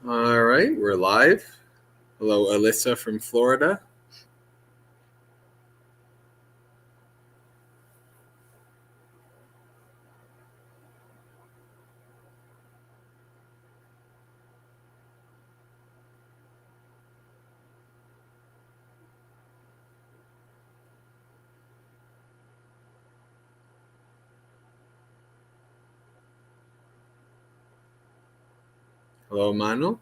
All right, we're live. Hello, Alyssa from Florida. Hello, Manu.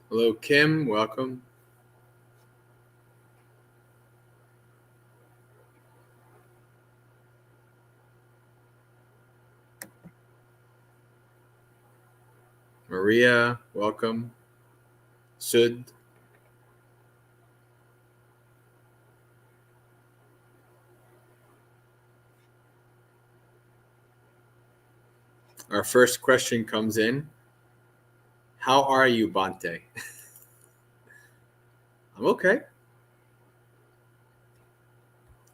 Hello, Kim. Welcome. Maria, welcome. Sud. Our first question comes in. How are you, Bhante? I'm okay.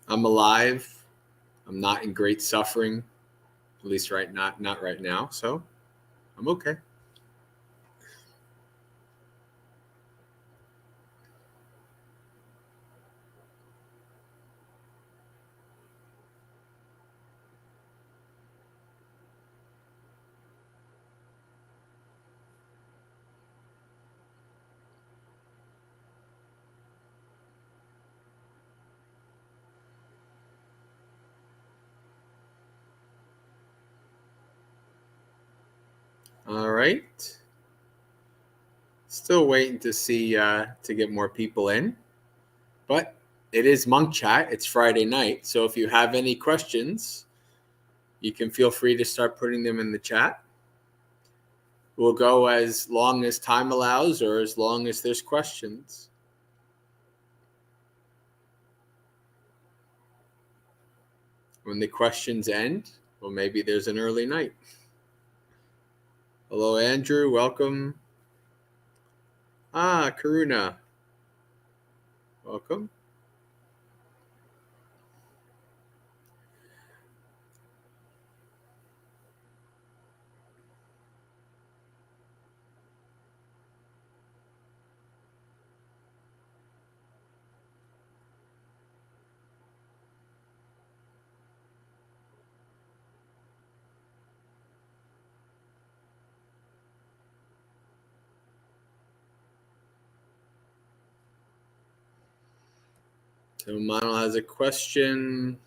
I'm alive. I'm not in great suffering, at least not right now. So I'm okay. All right. Still waiting to see to get more people in, but it is Monk Chat. It's Friday night, so if you have any questions, you can feel free to start putting them in the chat. We'll go as long as time allows or as long as there's questions. When the questions end, well, maybe there's an early night. Hello, Andrew. Welcome. Karuna. Welcome. So Manal has a question.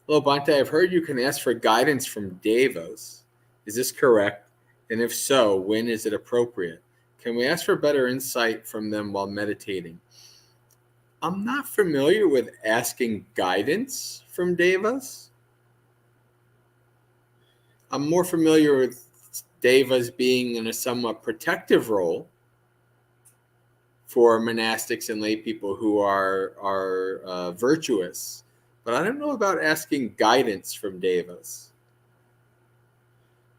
Hello, Bhante. I've heard you can ask for guidance from devas. Is this correct? And if so, when is it appropriate? Can we ask for better insight from them while meditating? I'm not familiar with asking guidance from devas. I'm more familiar with devas being in a somewhat protective role for monastics and lay people who are virtuous. But I don't know about asking guidance from devas.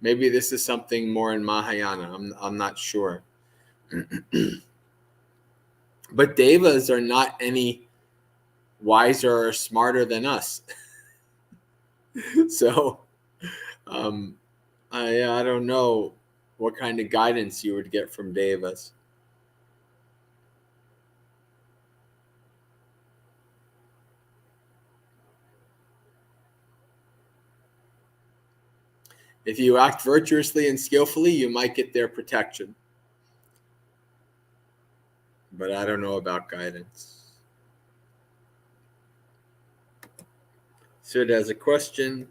Maybe this is something more in Mahayana. I'm not sure. But devas are not any wiser or smarter than us. So I don't know what kind of guidance you would get from devas. If you act virtuously and skillfully, you might get their protection. But I don't know about guidance. Sid has a question.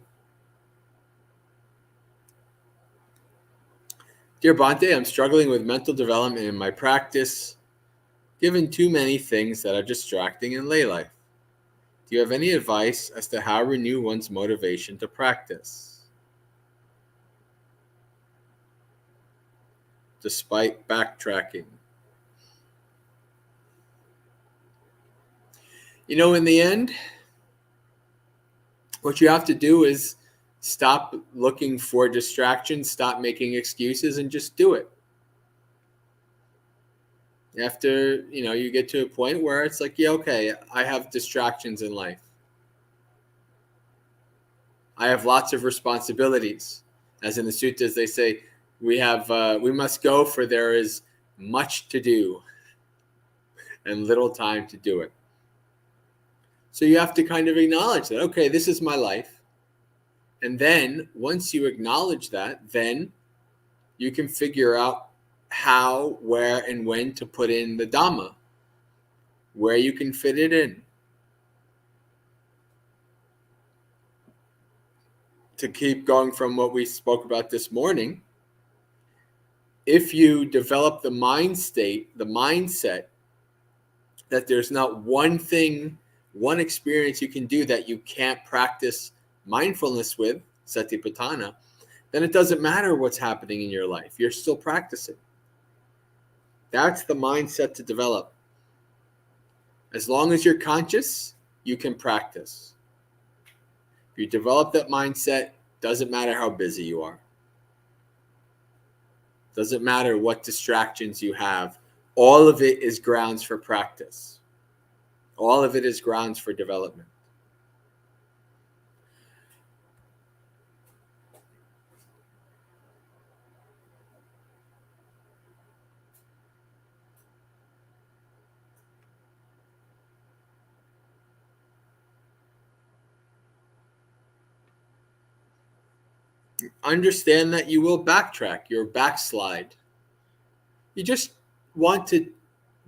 Dear Bhante, I'm struggling with mental development in my practice, given too many things that are distracting in lay life. Do you have any advice as to how to renew one's motivation to practice? despite backtracking. In the end, what you have to do is stop looking for distractions, stop making excuses, and just do it. After, you get to a point where it's like, yeah, okay, I have distractions in life. I have lots of responsibilities. As in the suttas, they say, we must go, for there is much to do and little time to do it. So you have to kind of acknowledge that, okay, this is my life. And then once you acknowledge that, then you can figure out how, where, and when to put in the Dhamma, where you can fit it in. To keep going from what we spoke about this morning, if you develop the mindset that there's not one thing, one experience you can do that you can't practice mindfulness with, satipatthana, then it doesn't matter what's happening in your life. You're still practicing. That's the mindset to develop. As long as you're conscious, you can practice. If you develop that mindset, doesn't matter how busy you are. Doesn't matter what distractions you have. All of it is grounds for practice. All of it is grounds for development. Understand that you will backtrack, you'll backslide. You just want to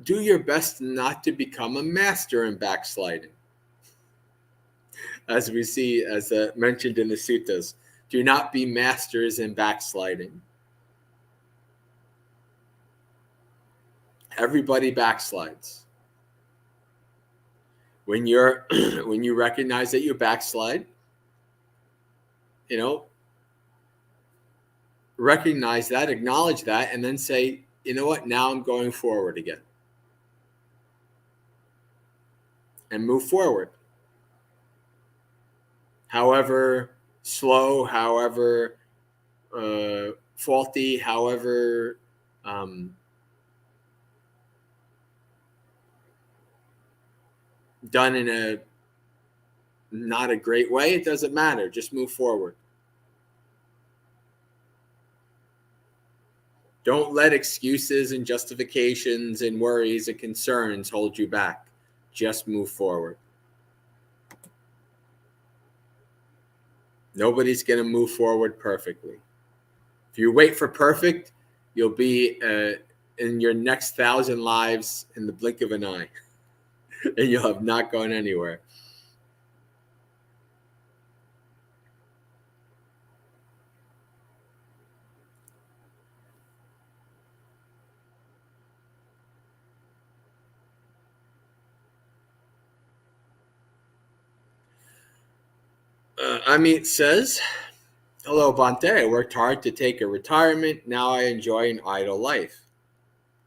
do your best not to become a master in backsliding. As we see, as mentioned in the suttas, do not be masters in backsliding. Everybody backslides. When you recognize that you backslide, recognize that, acknowledge that, and then say, you know what, now I'm going forward again. And move forward. However slow, however faulty, however done in a not a great way, it doesn't matter. Just move forward. Don't let excuses and justifications and worries and concerns hold you back. Just move forward. Nobody's going to move forward perfectly. If you wait for perfect, you'll be in your next 1,000 lives in the blink of an eye. And you'll have not gone anywhere. Amit says, hello, Bhante. I worked hard to take a retirement. Now I enjoy an idle life.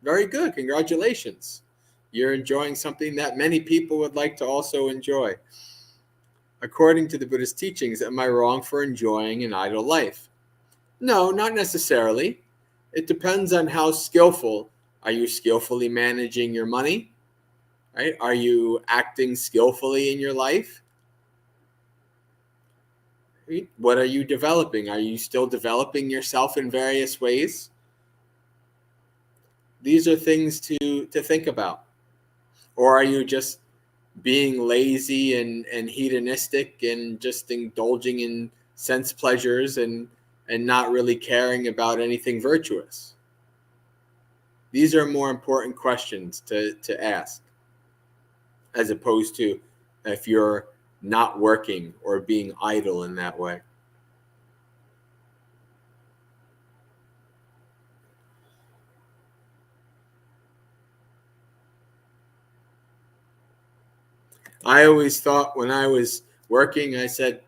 Very good. Congratulations. You're enjoying something that many people would like to also enjoy. According to the Buddhist teachings, am I wrong for enjoying an idle life? No, not necessarily. It depends on how skillful. Are you skillfully managing your money? Right? Are you acting skillfully in your life? What are you developing? Are you still developing yourself in various ways? These are things to think about. Or are you just being lazy and hedonistic and just indulging in sense pleasures and not really caring about anything virtuous? These are more important questions to ask, as opposed to if you're not working or being idle in that way. I always thought when I was working, I said,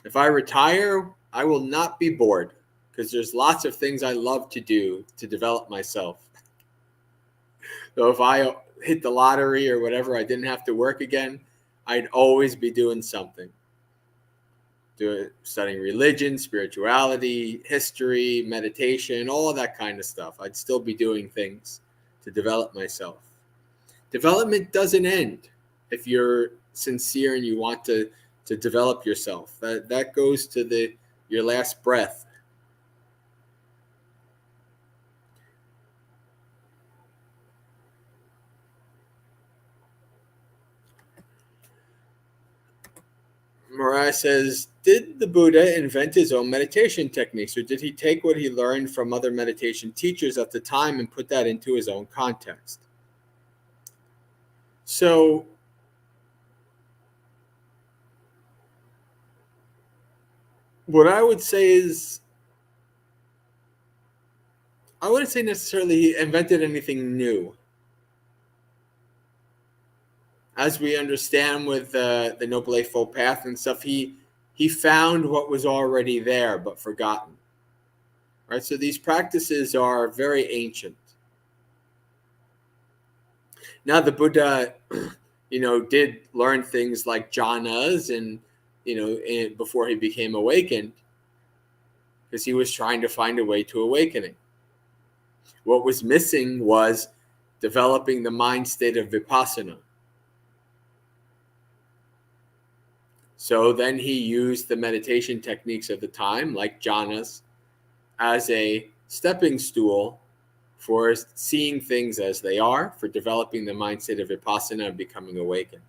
if I retire, I will not be bored, because there's lots of things I love to do to develop myself. So if I hit the lottery or whatever, I didn't have to work again, I'd always be doing something. Studying religion, spirituality, history, meditation, all of that kind of stuff. I'd still be doing things to develop myself. Development doesn't end if you're sincere and you want to develop yourself. That goes to your last breath. Mariah says, did the Buddha invent his own meditation techniques, or did he take what he learned from other meditation teachers at the time and put that into his own context? So what I would say is, I wouldn't say necessarily he invented anything new. As we understand with the Noble Eightfold Path and stuff, he found what was already there but forgotten. Right? So these practices are very ancient. Now the Buddha, did learn things like jhanas and, before he became awakened, because he was trying to find a way to awakening. What was missing was developing the mind state of vipassana. So then he used the meditation techniques of the time, like jhanas, as a stepping stool for seeing things as they are, for developing the mind state of vipassana and becoming awakened.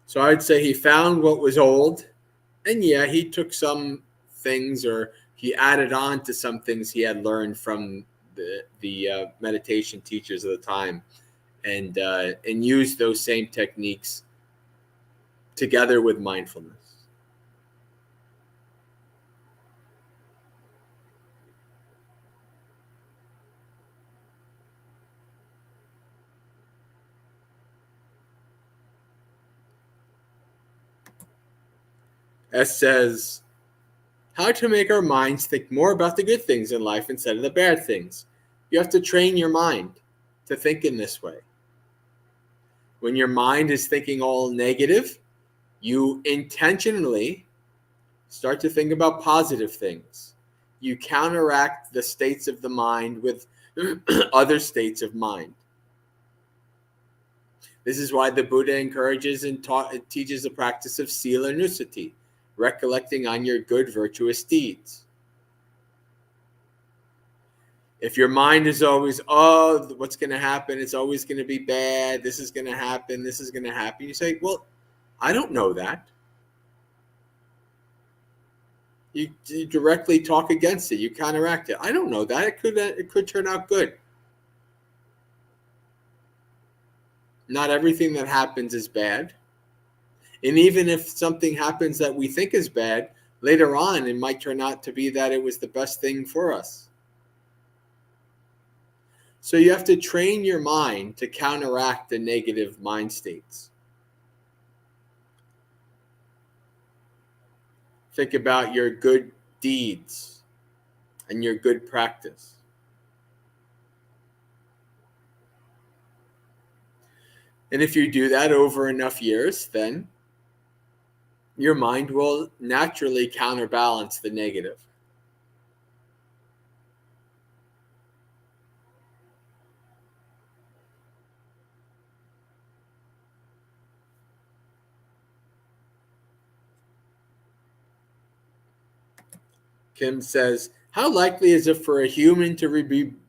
So I'd say he found what was old, and yeah, he took some things, or he added on to some things he had learned from the meditation teachers of the time, and used those same techniques together with mindfulness. S says, how to make our minds think more about the good things in life instead of the bad things. You have to train your mind to think in this way. When your mind is thinking all negative, you intentionally start to think about positive things. You counteract the states of the mind with other states of mind. This is why the Buddha encourages and teaches the practice of sila nusati, recollecting on your good virtuous deeds. If your mind is always, what's going to happen? It's always going to be bad. This is going to happen. This is going to happen. You say, well, I don't know that. You directly talk against it. You counteract it. I don't know that. It could turn out good. Not everything that happens is bad. And even if something happens that we think is bad, later on, it might turn out to be that it was the best thing for us. So you have to train your mind to counteract the negative mind states. Think about your good deeds and your good practice. And if you do that over enough years, then your mind will naturally counterbalance the negative. Kim says, how likely is it for a human to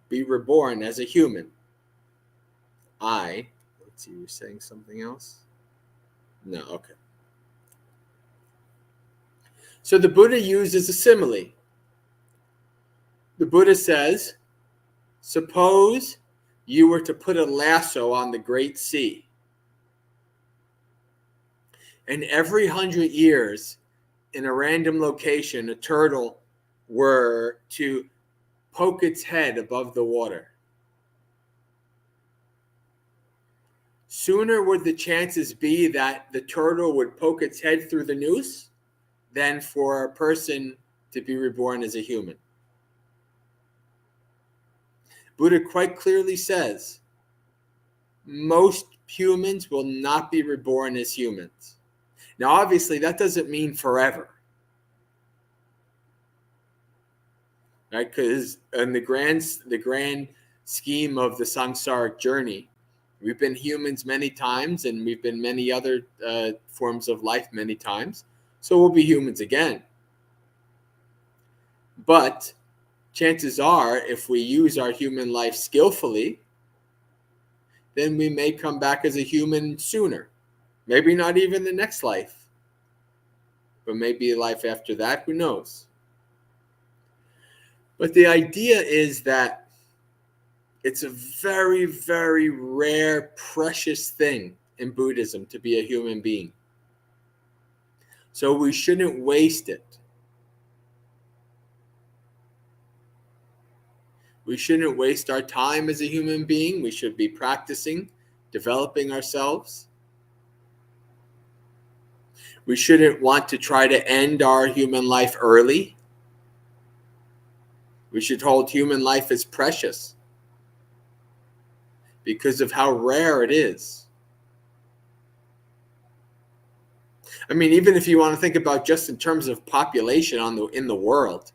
be reborn as a human? Let's see, you're saying something else? No, okay. So the Buddha uses a simile. The Buddha says, suppose you were to put a lasso on the great sea, and every 100 years in a random location, a turtle were to poke its head above the water. sooner would the chances be that the turtle would poke its head through the noose than for a person to be reborn as a human. Buddha quite clearly says most humans will not be reborn as humans. Now, obviously, that doesn't mean forever, right? Because in the grand scheme of the samsaric journey, we've been humans many times, and we've been many other forms of life many times. So we'll be humans again. But chances are, if we use our human life skillfully, then we may come back as a human sooner. Maybe not even the next life, but maybe a life after that, who knows? But the idea is that it's a very, very rare, precious thing in Buddhism to be a human being. So we shouldn't waste it. We shouldn't waste our time as a human being. We should be practicing, developing ourselves. We shouldn't want to try to end our human life early. We should hold human life as precious because of how rare it is. I mean, even if you want to think about just in terms of population in the world,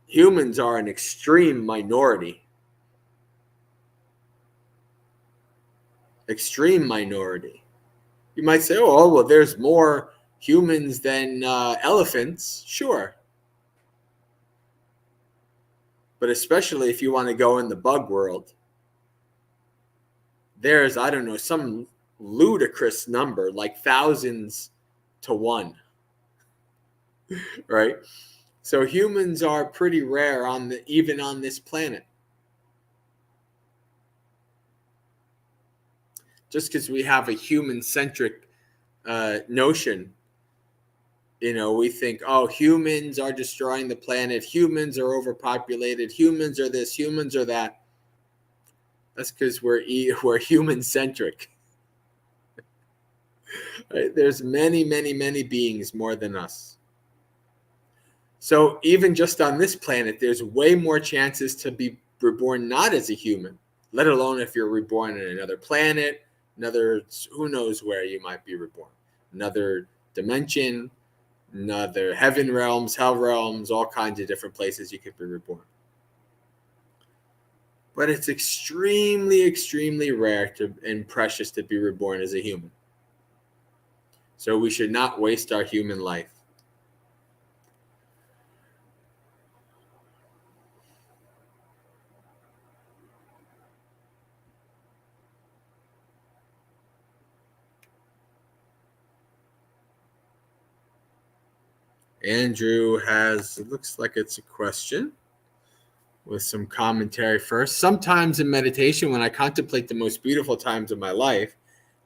humans are an extreme minority. Extreme minority. You might say, oh, well, there's more humans than elephants. Sure. But especially if you want to go in the bug world, there's, I don't know, some ludicrous number, like thousands to one, right? So humans are pretty rare even on this planet. Just because we have a human-centric notion, we think, oh, humans are destroying the planet, humans are overpopulated, humans are this, humans are that. That's because we're human-centric. Right? There's many, many, many beings more than us. So even just on this planet, there's way more chances to be reborn not as a human, let alone if you're reborn in another planet, who knows where you might be reborn, another dimension, another heaven realms, hell realms, all kinds of different places you could be reborn. But it's extremely, extremely rare and precious to be reborn as a human. So we should not waste our human life. Andrew it looks like it's a question with some commentary first. Sometimes in meditation, when I contemplate the most beautiful times of my life,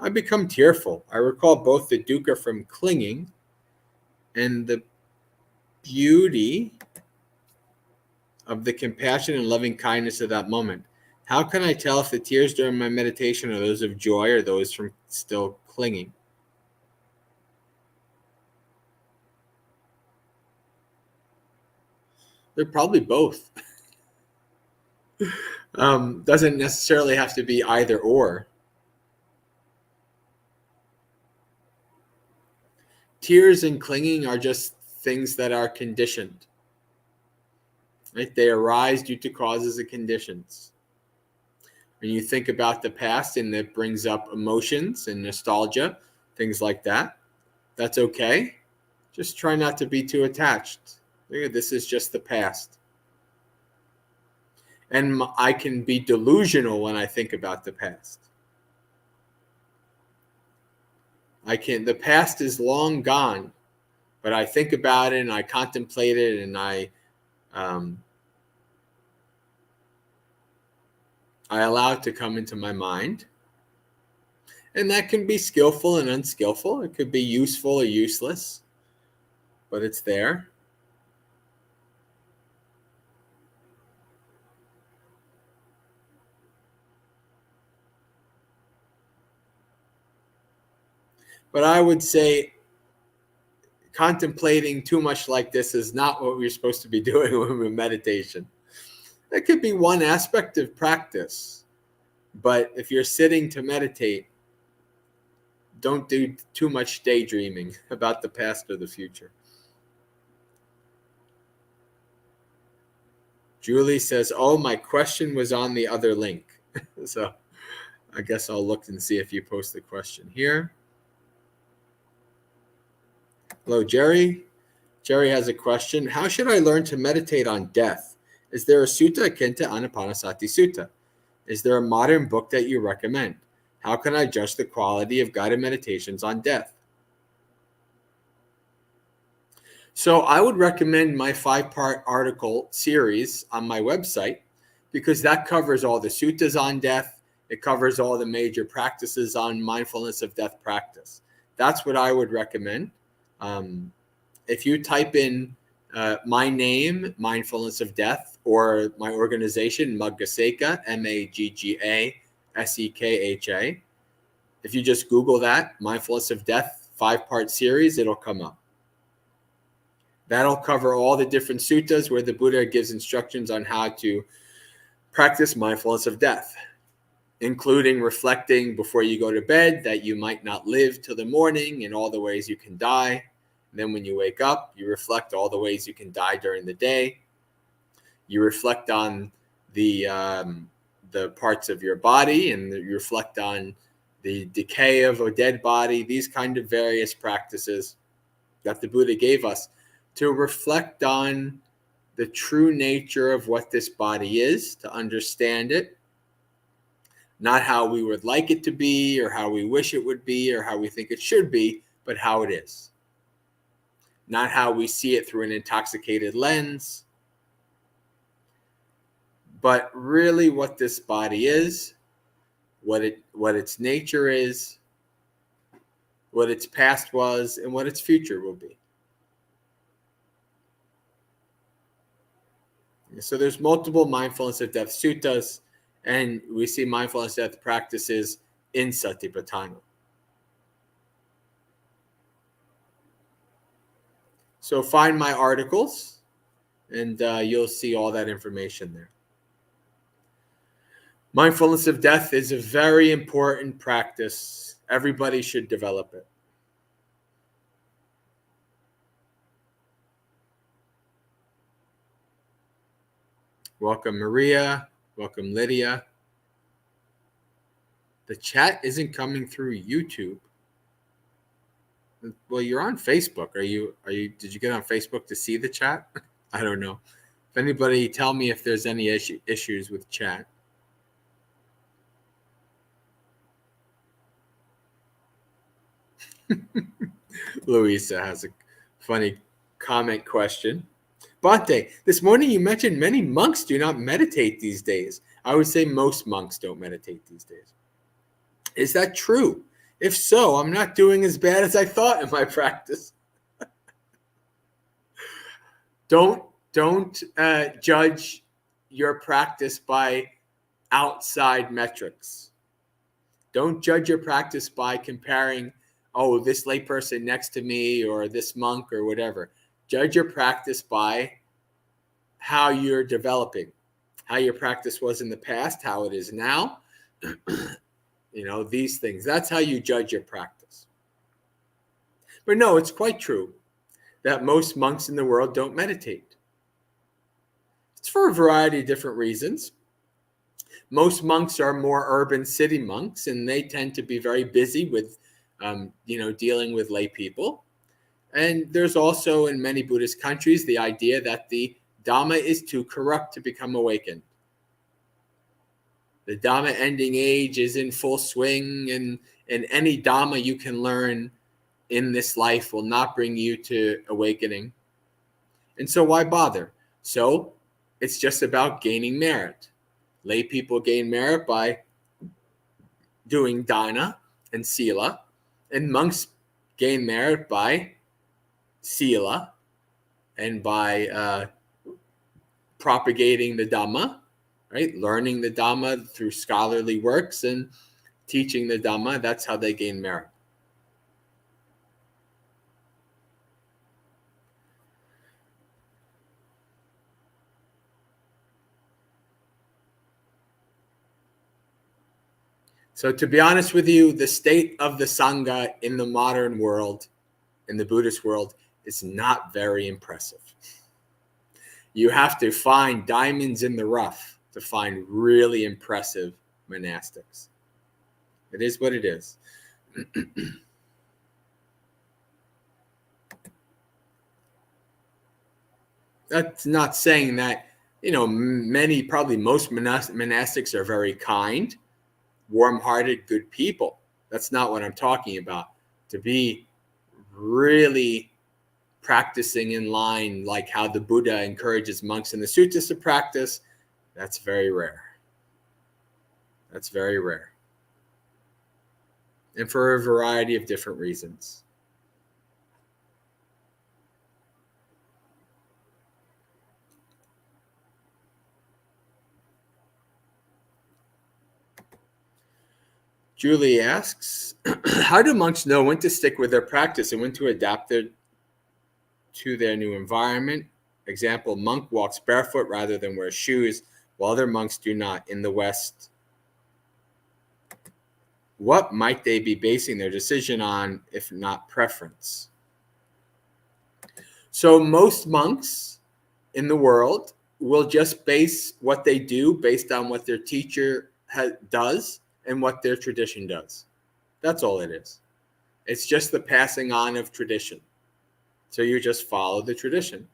I become tearful. I recall both the dukkha from clinging and the beauty of the compassion and loving kindness of that moment. How can I tell if the tears during my meditation are those of joy or those from still clinging? They're probably both. Doesn't necessarily have to be either or. Tears and clinging are just things that are conditioned. Right? They arise due to causes and conditions. When you think about the past and it brings up emotions and nostalgia, things like that, that's okay. Just try not to be too attached. This is just the past. And I can be delusional when I think about the past. The past is long gone, but I think about it and I contemplate it and I allow it to come into my mind. And that can be skillful and unskillful. It could be useful or useless, but it's there. But I would say contemplating too much like this is not what we're supposed to be doing when we're meditation. That could be one aspect of practice. But if you're sitting to meditate, don't do too much daydreaming about the past or the future. Julie says, oh, my question was on the other link. So I guess I'll look and see if you post the question here. Hello, Jerry. Jerry has a question. How should I learn to meditate on death? Is there a sutta akin to Anapanasati Sutta? Is there a modern book that you recommend? How can I judge the quality of guided meditations on death? So I would recommend my 5-part article series on my website, because that covers all the suttas on death. It covers all the major practices on mindfulness of death practice. That's what I would recommend. If you type in my name, Mindfulness of Death, or my organization, Maggasekha, Maggasekha, if you just Google that, Mindfulness of Death 5-part series, it'll come up. That'll cover all the different suttas where the Buddha gives instructions on how to practice mindfulness of death, including reflecting before you go to bed that you might not live till the morning and all the ways you can die. And then when you wake up, you reflect all the ways you can die during the day. You reflect on the parts of your body, and you reflect on the decay of a dead body, these kind of various practices that the Buddha gave us to reflect on the true nature of what this body is, to understand it, not how we would like it to be or how we wish it would be or how we think it should be, but how it is. Not how we see it through an intoxicated lens, but really what this body is, what its nature is, what its past was, and what its future will be. So there's multiple mindfulness of death suttas, and we see mindfulness of death practices in Satipatthana. So find my articles, and you'll see all that information there. Mindfulness of death is a very important practice. Everybody should develop it. Welcome, Maria. Welcome, Lydia. The chat isn't coming through YouTube. Well, you're on Facebook. Did you get on Facebook to see the chat? I don't know. If anybody, tell me if there's any issues with chat. Louisa has a funny comment question. Bhante, this morning you mentioned many monks do not meditate these days. I would say most monks don't meditate these days. Is that true? If so, I'm not doing as bad as I thought in my practice. Don't judge your practice by outside metrics. Don't judge your practice by comparing, oh, this layperson next to me or this monk or whatever. Judge your practice by how you're developing, how your practice was in the past, how it is now. These things. That's how you judge your practice. But no, it's quite true that most monks in the world don't meditate. It's for a variety of different reasons. Most monks are more urban city monks, and they tend to be very busy with, dealing with lay people. And there's also in many Buddhist countries the idea that the Dhamma is too corrupt to become awakened. The Dhamma ending age is in full swing, and any Dhamma you can learn in this life will not bring you to awakening. And so why bother? So it's just about gaining merit. Lay people gain merit by doing dana and sila, and monks gain merit by sila and by propagating the Dhamma, right? Learning the Dhamma through scholarly works and teaching the Dhamma. That's how they gain merit. So to be honest with you, the state of the Sangha in the modern world, in the Buddhist world, is not very impressive. You have to find diamonds in the rough to find really impressive monastics. It is what it is. That's not saying that, probably most monastics are very kind, warm-hearted, good people. That's not what I'm talking about. To be really practicing in line like how the Buddha encourages monks in the suttas to practice, that's very rare. That's very rare. And for a variety of different reasons. Julie asks, how do monks know when to stick with their practice and when to adapt to their new environment? Example, monk walks barefoot rather than wear shoes, while other monks do not in the West. What might they be basing their decision on, if not preference? So most monks in the world will just base what they do based on what their teacher does and what their tradition does. That's all it is. It's just the passing on of tradition. So you just follow the tradition.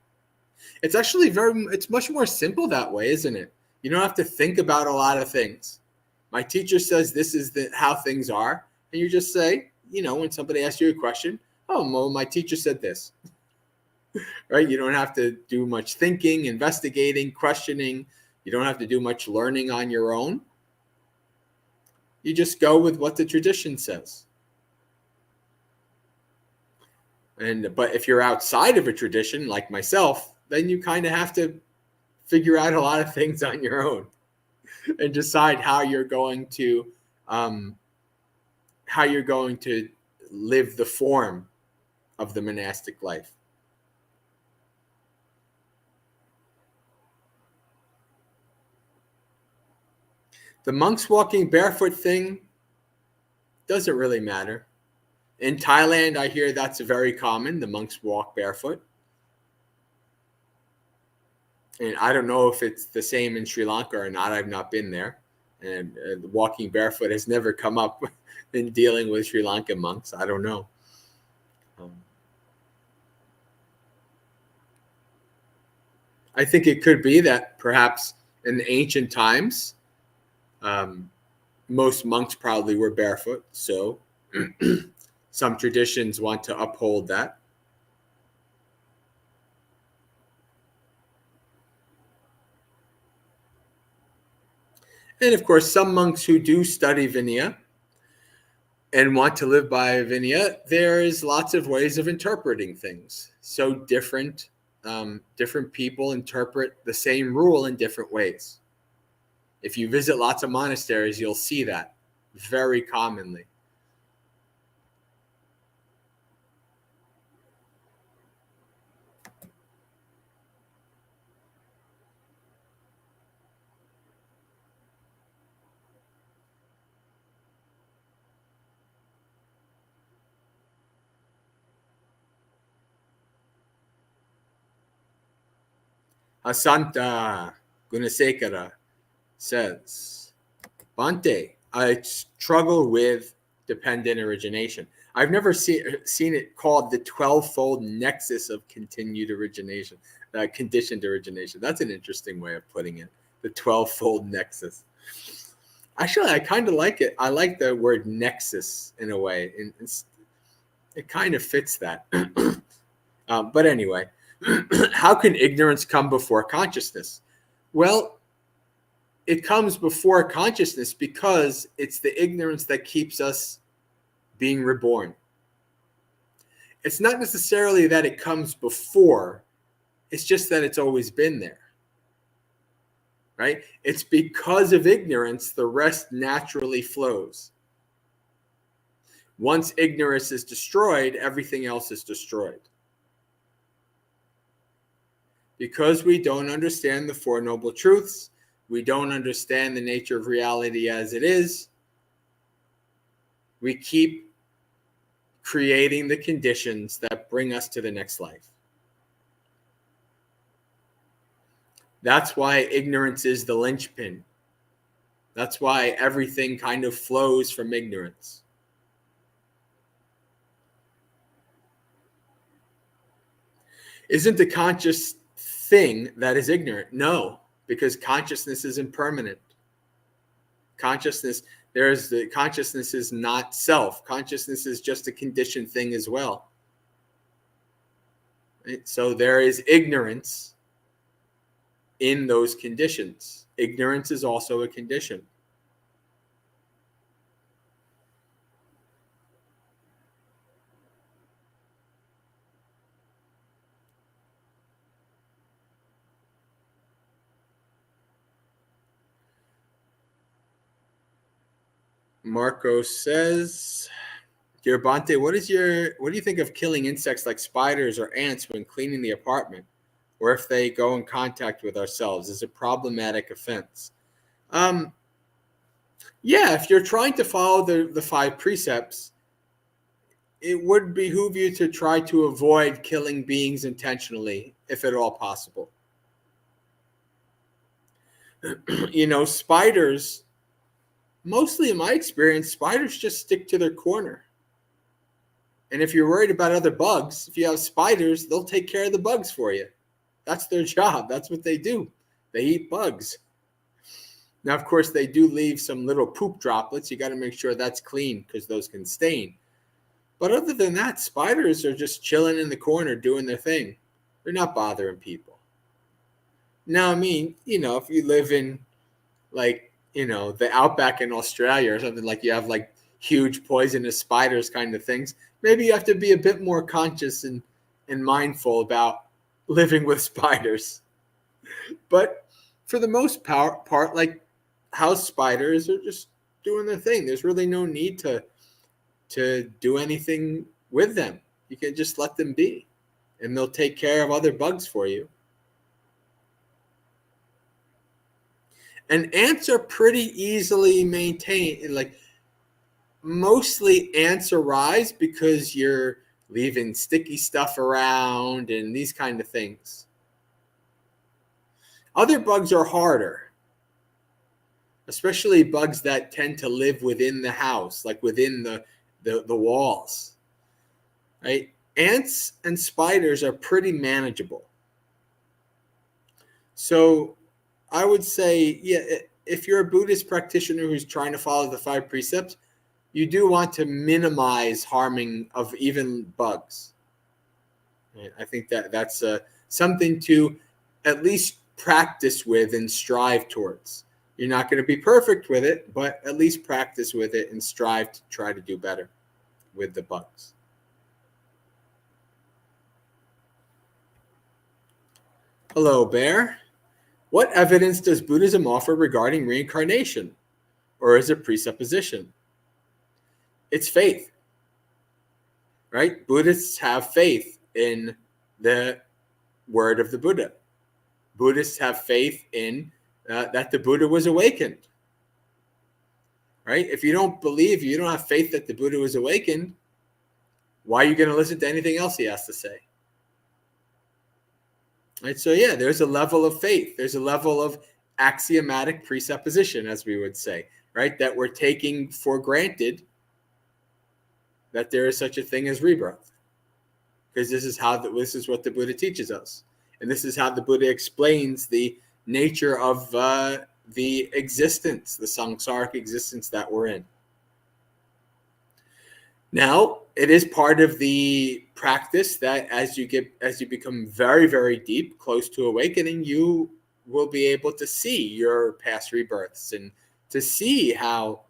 It's actually it's much more simple that way, isn't it? You don't have to think about a lot of things. My teacher says this is how things are. And you just say, when somebody asks you a question, oh, well, my teacher said this. Right? You don't have to do much thinking, investigating, questioning. You don't have to do much learning on your own. You just go with what the tradition says. But if you're outside of a tradition, like myself, then you kind of have to figure out a lot of things on your own and decide how you're going to live the form of the monastic life. The monks walking barefoot thing doesn't really matter. In Thailand, I hear that's very common. The monks walk barefoot. And I don't know if it's the same in Sri Lanka or not. I've not been there. And walking barefoot has never come up in dealing with Sri Lankan monks. I don't know. I think it could be that perhaps in the ancient times, most monks probably were barefoot. So some traditions want to uphold that. And of course, some monks who do study Vinaya and want to live by Vinaya, there's lots of ways of interpreting things. So different people interpret the same rule in different ways. If you visit lots of monasteries, you'll see that very commonly. Asanta Gunasekara says, Bhante, I struggle with dependent origination. I've never seen it called the 12-fold nexus of continued origination, conditioned origination. That's an interesting way of putting it, the 12-fold nexus. Actually, I kind of like it. I like the word nexus in a way. It kind of fits that. But anyway, how can ignorance come before consciousness? Well, it comes before consciousness because it's the ignorance that keeps us being reborn. It's not necessarily that it comes before, it's just that it's always been there. Right? It's because of ignorance the rest naturally flows. Once ignorance is destroyed, everything else is destroyed. Because we don't understand the Four Noble Truths, we don't understand the nature of reality as it is, we keep creating the conditions that bring us to the next life. That's why ignorance is the linchpin. That's why everything kind of flows from ignorance. Isn't the conscious thing that is ignorant? No, because consciousness is impermanent. Consciousness is not self. Consciousness is just a conditioned thing as well. Right? So there is ignorance in those conditions. Ignorance is also a condition. Marco says, "Dear Bhante, what do you think of killing insects like spiders or ants when cleaning the apartment, or if they go in contact with ourselves? Is it problematic offense?" Yeah, if you're trying to follow the 5 precepts, it would behoove you to try to avoid killing beings intentionally, if at all possible. Spiders, mostly in my experience, spiders just stick to their corner. And if you're worried about other bugs, if you have spiders, they'll take care of the bugs for you. That's their job. That's what they do. They eat bugs. Now, of course, they do leave some little poop droplets. You got to make sure that's clean because those can stain. But other than that, spiders are just chilling in the corner doing their thing. They're not bothering people. Now, I mean, if you live in the outback in Australia or something, like you have like huge poisonous spiders kind of things, maybe you have to be a bit more conscious and mindful about living with spiders. But for the most part, like house spiders are just doing their thing. There's really no need to do anything with them. You can just let them be, and they'll take care of other bugs for you. And ants are pretty easily maintained. Like mostly ants arise because you're leaving sticky stuff around and these kind of things. Other bugs are harder, especially bugs that tend to live within the house, like within the walls, right? Ants and spiders are pretty manageable. So I would say, yeah, if you're a Buddhist practitioner who's trying to follow the 5 precepts, you do want to minimize harming of even bugs. Right? I think that's something to at least practice with and strive towards. You're not going to be perfect with it, but at least practice with it and strive to try to do better with the bugs. Hello, Bear. What evidence does Buddhism offer regarding reincarnation? Or is it presupposition? It's faith, right? Buddhists have faith in the word of the Buddha. Buddhists have faith in that the Buddha was awakened, right? If you don't believe, you don't have faith that the Buddha was awakened, why are you going to listen to anything else he has to say? Right? So yeah, there's a level of faith. There's a level of axiomatic presupposition, as we would say, right? That we're taking for granted that there is such a thing as rebirth, because this is what the Buddha teaches us, and this is how the Buddha explains the nature of the existence, the samsaric existence that we're in. Now, it is part of the practice that as you become very, very deep, close to awakening, you will be able to see your past rebirths and to see how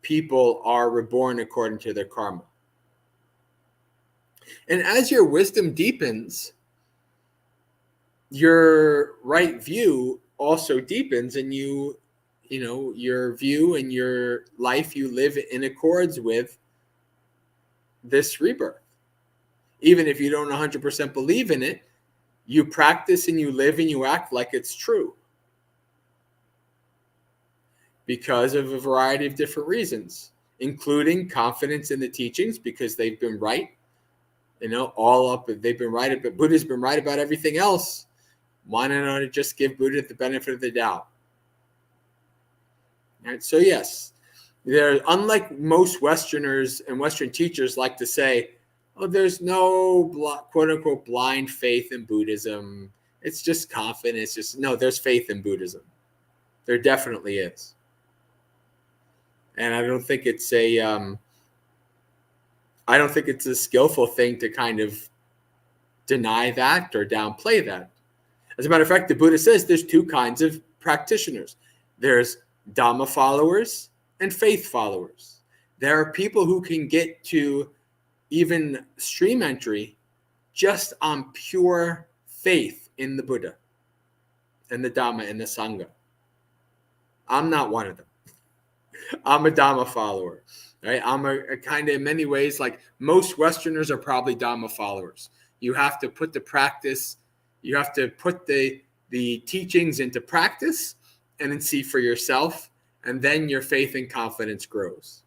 people are reborn according to their karma. And as your wisdom deepens, your right view also deepens, and your view and your life, you live in accords with this rebirth. Even if you don't 100% believe in it, you practice and you live and you act like it's true because of a variety of different reasons. including confidence in the teachings because they've been right. They've been right, but Buddha's been right about everything else. Why not just give Buddha the benefit of the doubt? All right, so yes, unlike most Westerners and Western teachers like to say, oh, there's no quote unquote blind faith in Buddhism. It's just confidence. No, there's faith in Buddhism. There definitely is. And I don't think it's a skillful thing to kind of deny that or downplay that. As a matter of fact, the Buddha says there's two kinds of practitioners. There's Dhamma followers and faith followers. There are people who can get to even stream entry just on pure faith in the Buddha and the Dhamma and the Sangha. I'm not one of them. I'm a Dhamma follower, right? I'm a kind of, in many ways, like most Westerners are probably Dhamma followers. You have to put the practice, you have to put the teachings into practice and then see for yourself, and then your faith and confidence grows.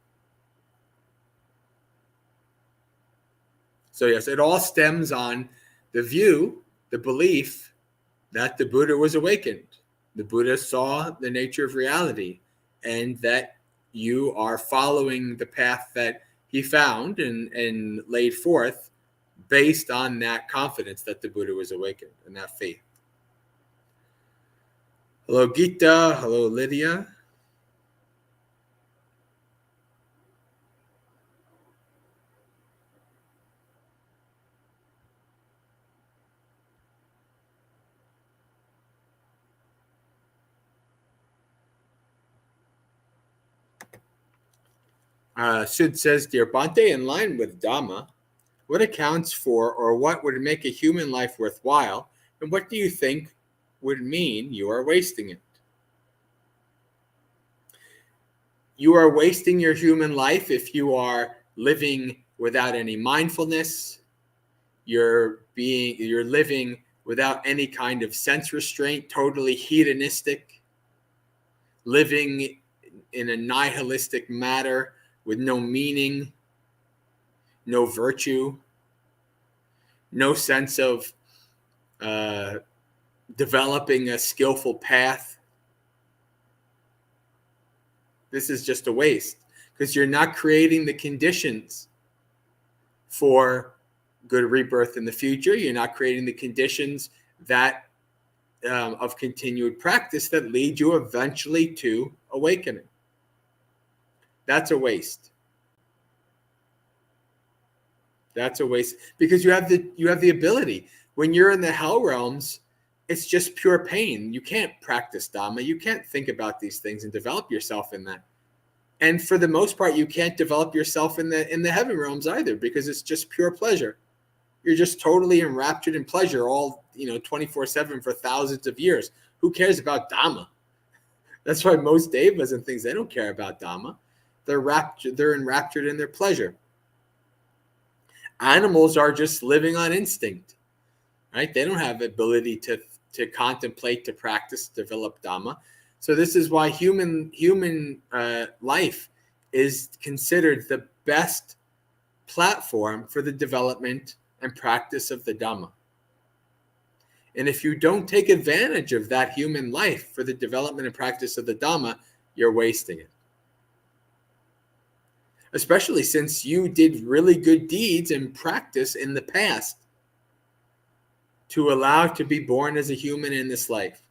So yes, it all stems on the view, the belief that the Buddha was awakened. The Buddha saw the nature of reality, and that you are following the path that he found and laid forth based on that confidence that the Buddha was awakened and that faith. Hello, Gita. Hello, Lydia. Sid says, Dear Bhante, in line with Dhamma, what accounts for or what would make a human life worthwhile, and what do you think would mean you are wasting it? You are wasting your human life if you are living without any mindfulness. You're living without any kind of sense restraint, totally hedonistic, living in a nihilistic matter with no meaning, no virtue, no sense of developing a skillful path. This is just a waste because you're not creating the conditions for good rebirth in the future. You're not creating the conditions that of continued practice that lead you eventually to awakening. That's a waste. That's a waste because you have the ability. When you're in the hell realms, it's just pure pain. You can't practice Dhamma. You can't think about these things and develop yourself in that. And for the most part, you can't develop yourself in the heaven realms either because it's just pure pleasure. You're just totally enraptured in pleasure all 24/7 for thousands of years. Who cares about Dhamma? That's why most devas and things, they don't care about Dhamma. They're enraptured in their pleasure. Animals are just living on instinct, right? They don't have the ability to contemplate, to practice, develop Dhamma. So this is why human life is considered the best platform for the development and practice of the Dhamma. And if you don't take advantage of that human life for the development and practice of the Dhamma, you're wasting it. Especially since you did really good deeds and practice in the past to allow to be born as a human in this life.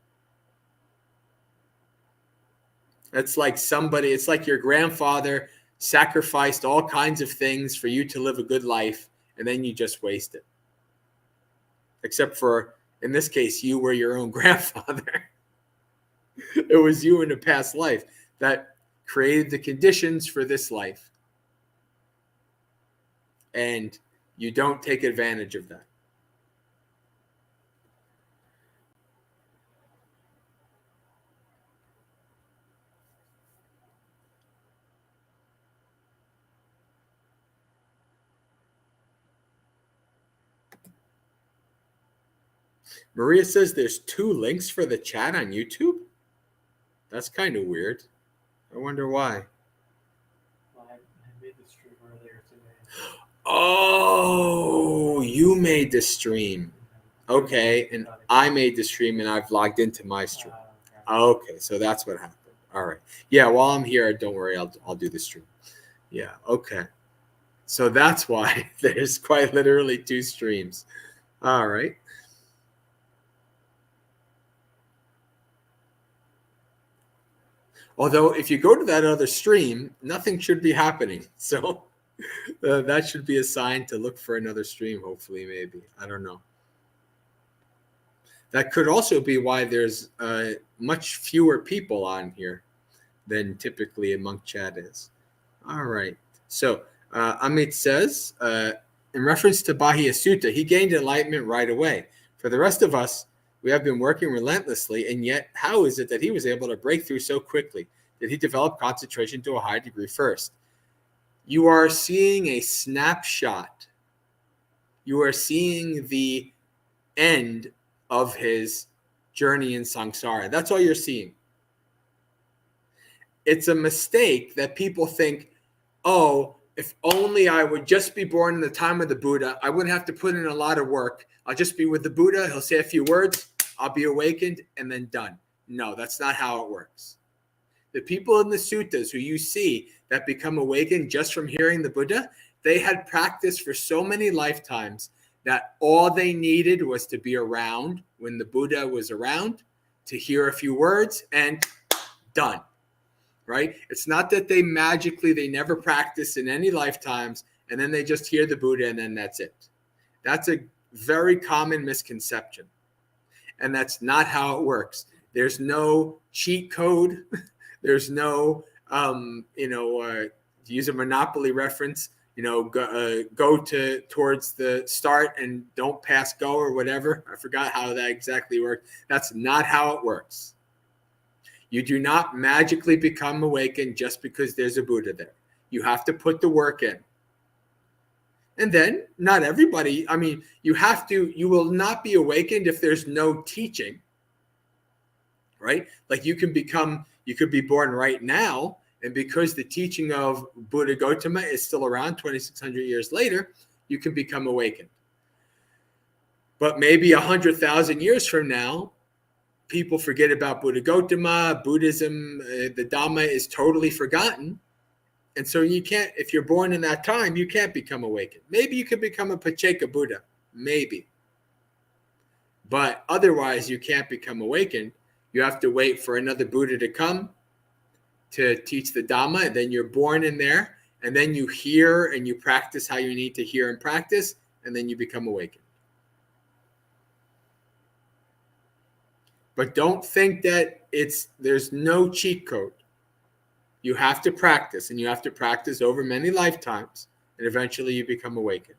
It's like your grandfather sacrificed all kinds of things for you to live a good life, and then you just waste it. Except for, in this case, you were your own grandfather. It was you in a past life that created the conditions for this life. And you don't take advantage of that. Maria says there's 2 links for the chat on YouTube. That's kind of weird. I wonder why. Oh, you made the stream. Okay, and I made the stream and I've logged into my stream. Okay, so that's what happened. All right. Yeah, while I'm here, don't worry, I'll do the stream. Yeah, okay. So that's why there's quite literally two streams. All right. Although if you go to that other stream, nothing should be happening. So that should be a sign to look for another stream, hopefully, maybe. I don't know. That could also be why there's much fewer people on here than typically a monk chat is. All right. So Amit says, in reference to Bahia Sutta, he gained enlightenment right away. For the rest of us, we have been working relentlessly, and yet how is it that he was able to break through so quickly? Did he develop concentration to a high degree first? You are seeing a snapshot. You are seeing the end of his journey in samsara. That's all you're seeing. It's a mistake that people think, oh, if only I would just be born in the time of the Buddha, I wouldn't have to put in a lot of work. I'll just be with the Buddha. He'll say a few words. I'll be awakened and then done. No, that's not how it works. The people in the suttas who you see that become awakened just from hearing the Buddha, they had practiced for so many lifetimes that all they needed was to be around when the Buddha was around, to hear a few words, and done. Right? It's not that they never practice in any lifetimes, and then they just hear the Buddha and then that's it. That's a very common misconception. And that's not how it works. There's no cheat code. There's no, to use a Monopoly reference, go towards the start and don't pass go or whatever. I forgot how that exactly worked. That's not how it works. You do not magically become awakened just because there's a Buddha there. You have to put the work in. And then not everybody, you will not be awakened if there's no teaching, right? Like you could be born right now, and because the teaching of Buddha Gautama is still around 2,600 years later, you can become awakened. But maybe 100,000 years from now, people forget about Buddha Gautama, Buddhism, the Dhamma is totally forgotten. And so you can't, if you're born in that time, you can't become awakened. Maybe you could become a Pacceka Buddha, maybe. But otherwise, you can't become awakened. You have to wait for another Buddha to come to teach the Dhamma, and then you're born in there, and then you hear and you practice how you need to hear and practice, and then you become awakened. But don't think that there's no cheat code. You have to practice, and you have to practice over many lifetimes, and eventually you become awakened.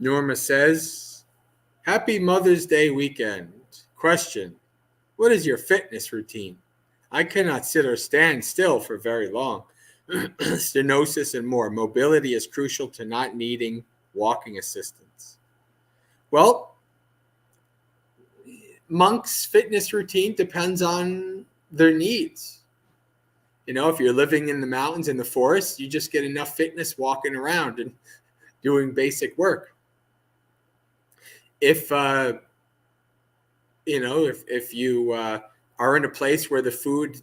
Norma says, Happy Mother's Day weekend. Question, what is your fitness routine? I cannot sit or stand still for very long. Stenosis and more. Mobility is crucial to not needing walking assistance. Well, monks' fitness routine depends on their needs. If you're living in the mountains, in the forest, you just get enough fitness walking around and doing basic work. If you are in a place where the food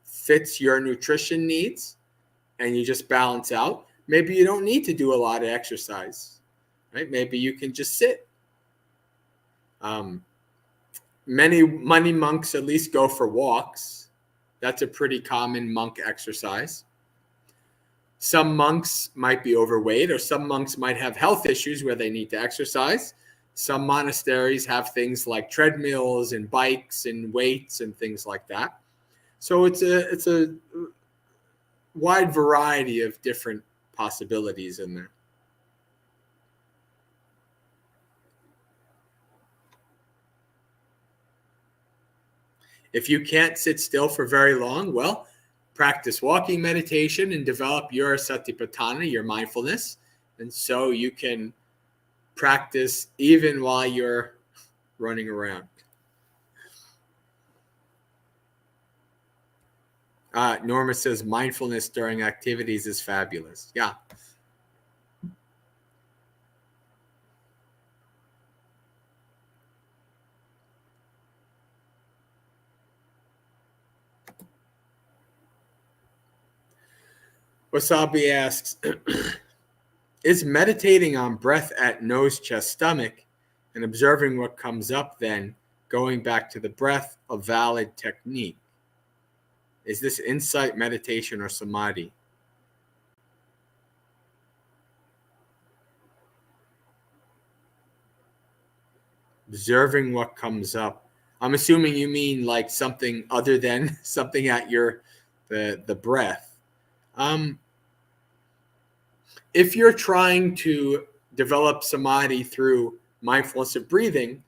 fits your nutrition needs and you just balance out, maybe you don't need to do a lot of exercise, right? Maybe you can just sit. Many monks at least go for walks. That's a pretty common monk exercise. Some monks might be overweight, or some monks might have health issues where they need to exercise. Some monasteries have things like treadmills and bikes and weights and things like that. So it's a wide variety of different possibilities in there. If you can't sit still for very long, well, practice walking meditation and develop your satipatthana, your mindfulness. And so you can practice even while you're running around. Norma says mindfulness during activities is fabulous. Yeah. Wasabi asks, is meditating on breath at nose, chest, stomach, and observing what comes up then, going back to the breath, a valid technique? Is this insight, meditation, or samadhi? Observing what comes up. I'm assuming you mean like something other than something at the breath. If you're trying to develop samadhi through mindfulness of breathing,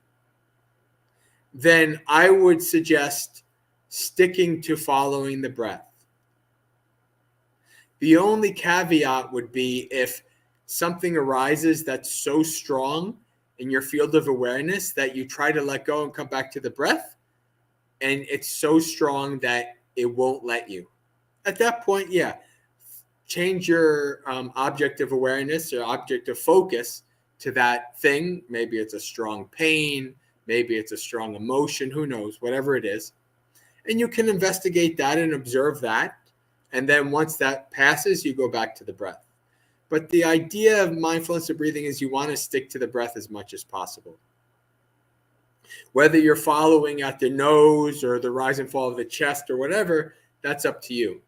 then I would suggest sticking to following the breath. The only caveat would be if something arises that's so strong in your field of awareness that you try to let go and come back to the breath, and it's so strong that it won't let you. At that point, yeah, change your object of awareness or object of focus to that thing. Maybe it's a strong pain, maybe it's a strong emotion, who knows, whatever it is. And you can investigate that and observe that. And then once that passes, you go back to the breath. But the idea of mindfulness of breathing is you want to stick to the breath as much as possible. Whether you're following at the nose or the rise and fall of the chest or whatever, that's up to you.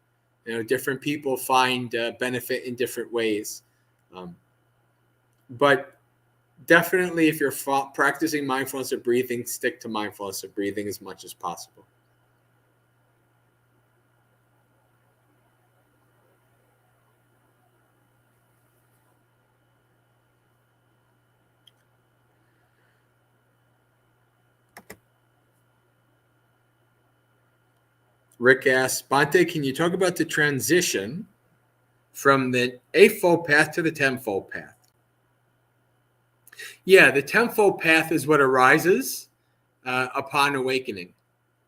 You know, different people find benefit in different ways. But definitely, if you're practicing mindfulness of breathing, stick to mindfulness of breathing as much as possible. Rick asks, Bhante, can you talk about the transition from the eightfold path to the tenfold path? Yeah, the tenfold path is what arises upon awakening,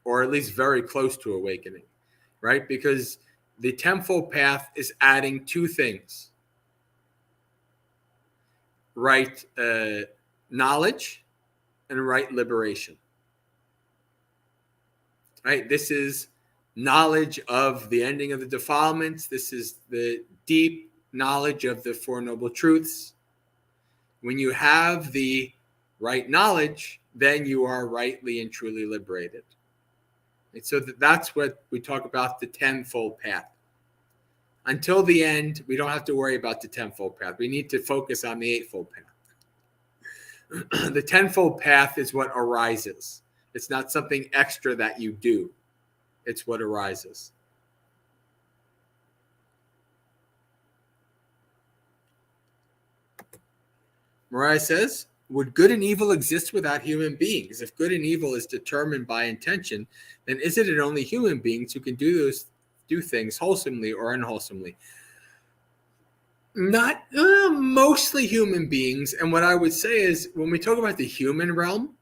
or at least very close to awakening, right? Because the tenfold path is adding two things, right? Knowledge and right liberation, right? This is knowledge of the ending of the defilements. This is the deep knowledge of the Four Noble Truths. When you have the right knowledge, then you are rightly and truly liberated. And so that's what we talk about, the tenfold path. Until the end, we don't have to worry about the tenfold path. We need to focus on the eightfold path. The tenfold path is what arises. It's not something extra that you do. It's what arises. Mariah says, would good and evil exist without human beings? If good and evil is determined by intention, then isn't it only human beings who can do things wholesomely or unwholesomely? Not mostly human beings. And what I would say is, when we talk about the human realm,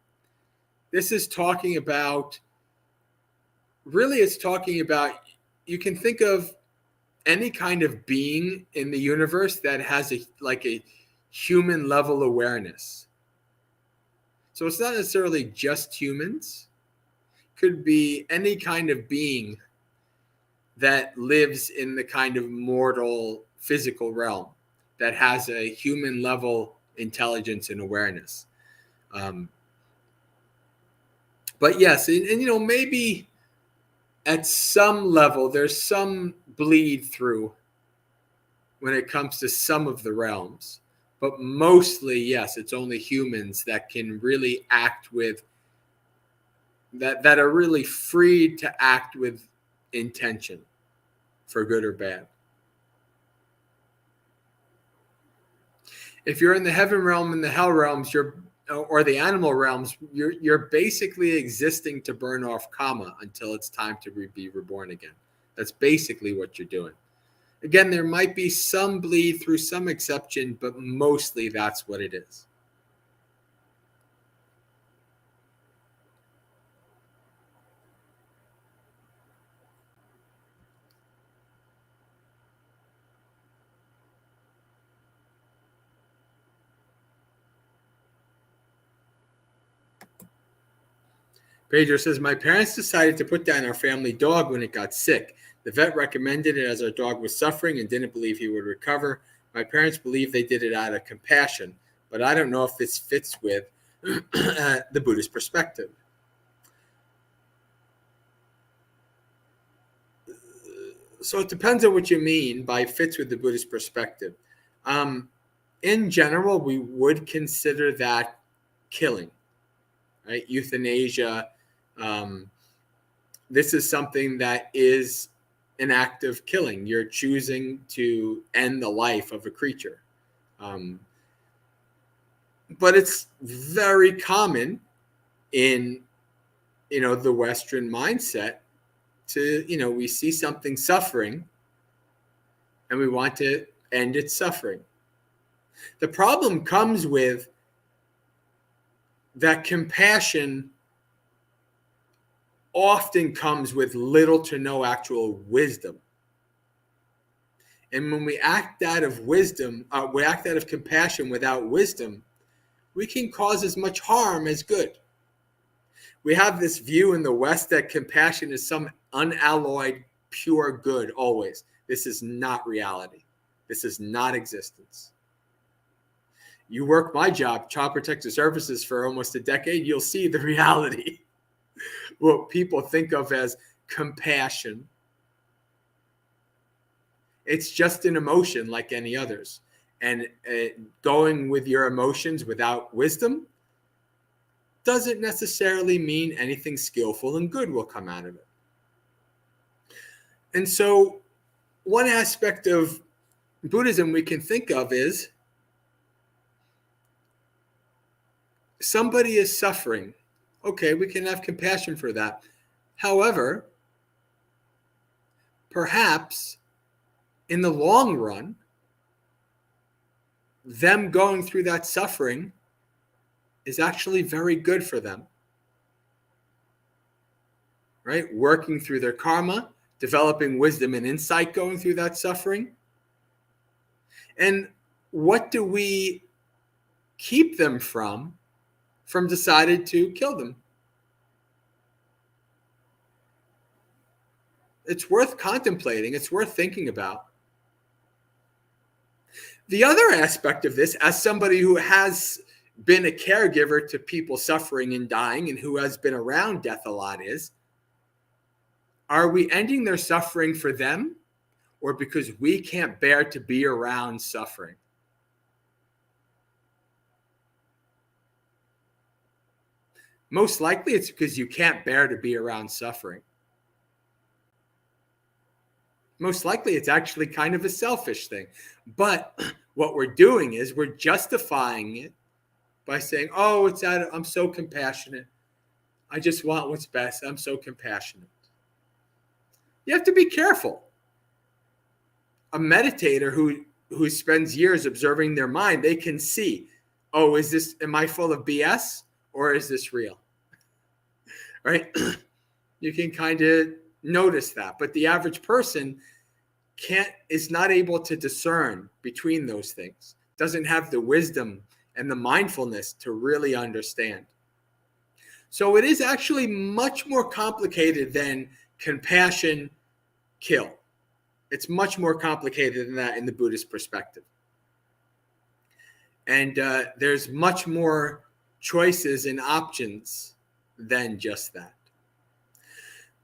this is talking about, really it's talking about, you can think of any kind of being in the universe that has a human level awareness. So it's not necessarily just humans. It could be any kind of being that lives in the kind of mortal physical realm that has a human level intelligence and awareness. But yes, and maybe at some level there's some bleed through when it comes to some of the realms. But mostly, yes, it's only humans that can really act with, that are really free to act with intention for good or bad. If you're in the heaven realm and the hell realms, or the animal realms, you're basically existing to burn off karma until it's time to be reborn again. That's basically what you're doing. Again, there might be some bleed through some exception, but mostly that's what it is. Pedro says, my parents decided to put down our family dog when it got sick. The vet recommended it as our dog was suffering and didn't believe he would recover. My parents believe they did it out of compassion, but I don't know if this fits with the Buddhist perspective. So it depends on what you mean by fits with the Buddhist perspective. In general, we would consider that killing, right? Euthanasia. This is something that is an act of killing. You're choosing to end the life of a creature. But it's very common in, the Western mindset to, we see something suffering and we want to end its suffering. The problem comes with that compassion often comes with little to no actual wisdom. And when we act out of wisdom, we act out of compassion without wisdom, we can cause as much harm as good. We have this view in the West that compassion is some unalloyed, pure good always. This is not reality. This is not existence. You work my job, Child Protective Services, for almost a decade, you'll see the reality. What people think of as compassion. It's just an emotion like any others. And going with your emotions without wisdom doesn't necessarily mean anything skillful and good will come out of it. And so one aspect of Buddhism we can think of is somebody is suffering. Okay, we can have compassion for that. However, perhaps in the long run, them going through that suffering is actually very good for them. Right? Working through their karma, developing wisdom and insight going through that suffering. And what do we keep them from deciding to kill them? It's worth contemplating. It's worth thinking about. The other aspect of this, as somebody who has been a caregiver to people suffering and dying and who has been around death a lot, is, are we ending their suffering for them or because we can't bear to be around suffering? Most likely it's because you can't bear to be around suffering. Most likely it's actually kind of a selfish thing. But what we're doing is we're justifying it by saying, oh, I'm so compassionate. I just want what's best. I'm so compassionate. You have to be careful. A meditator who spends years observing their mind, they can see, oh, am I full of BS or is this real? Right? You can kind of notice that. But the average person is not able to discern between those things, doesn't have the wisdom and the mindfulness to really understand. So it is actually much more complicated than compassion, kill. It's much more complicated than that in the Buddhist perspective. And there's much more choices and options than just that.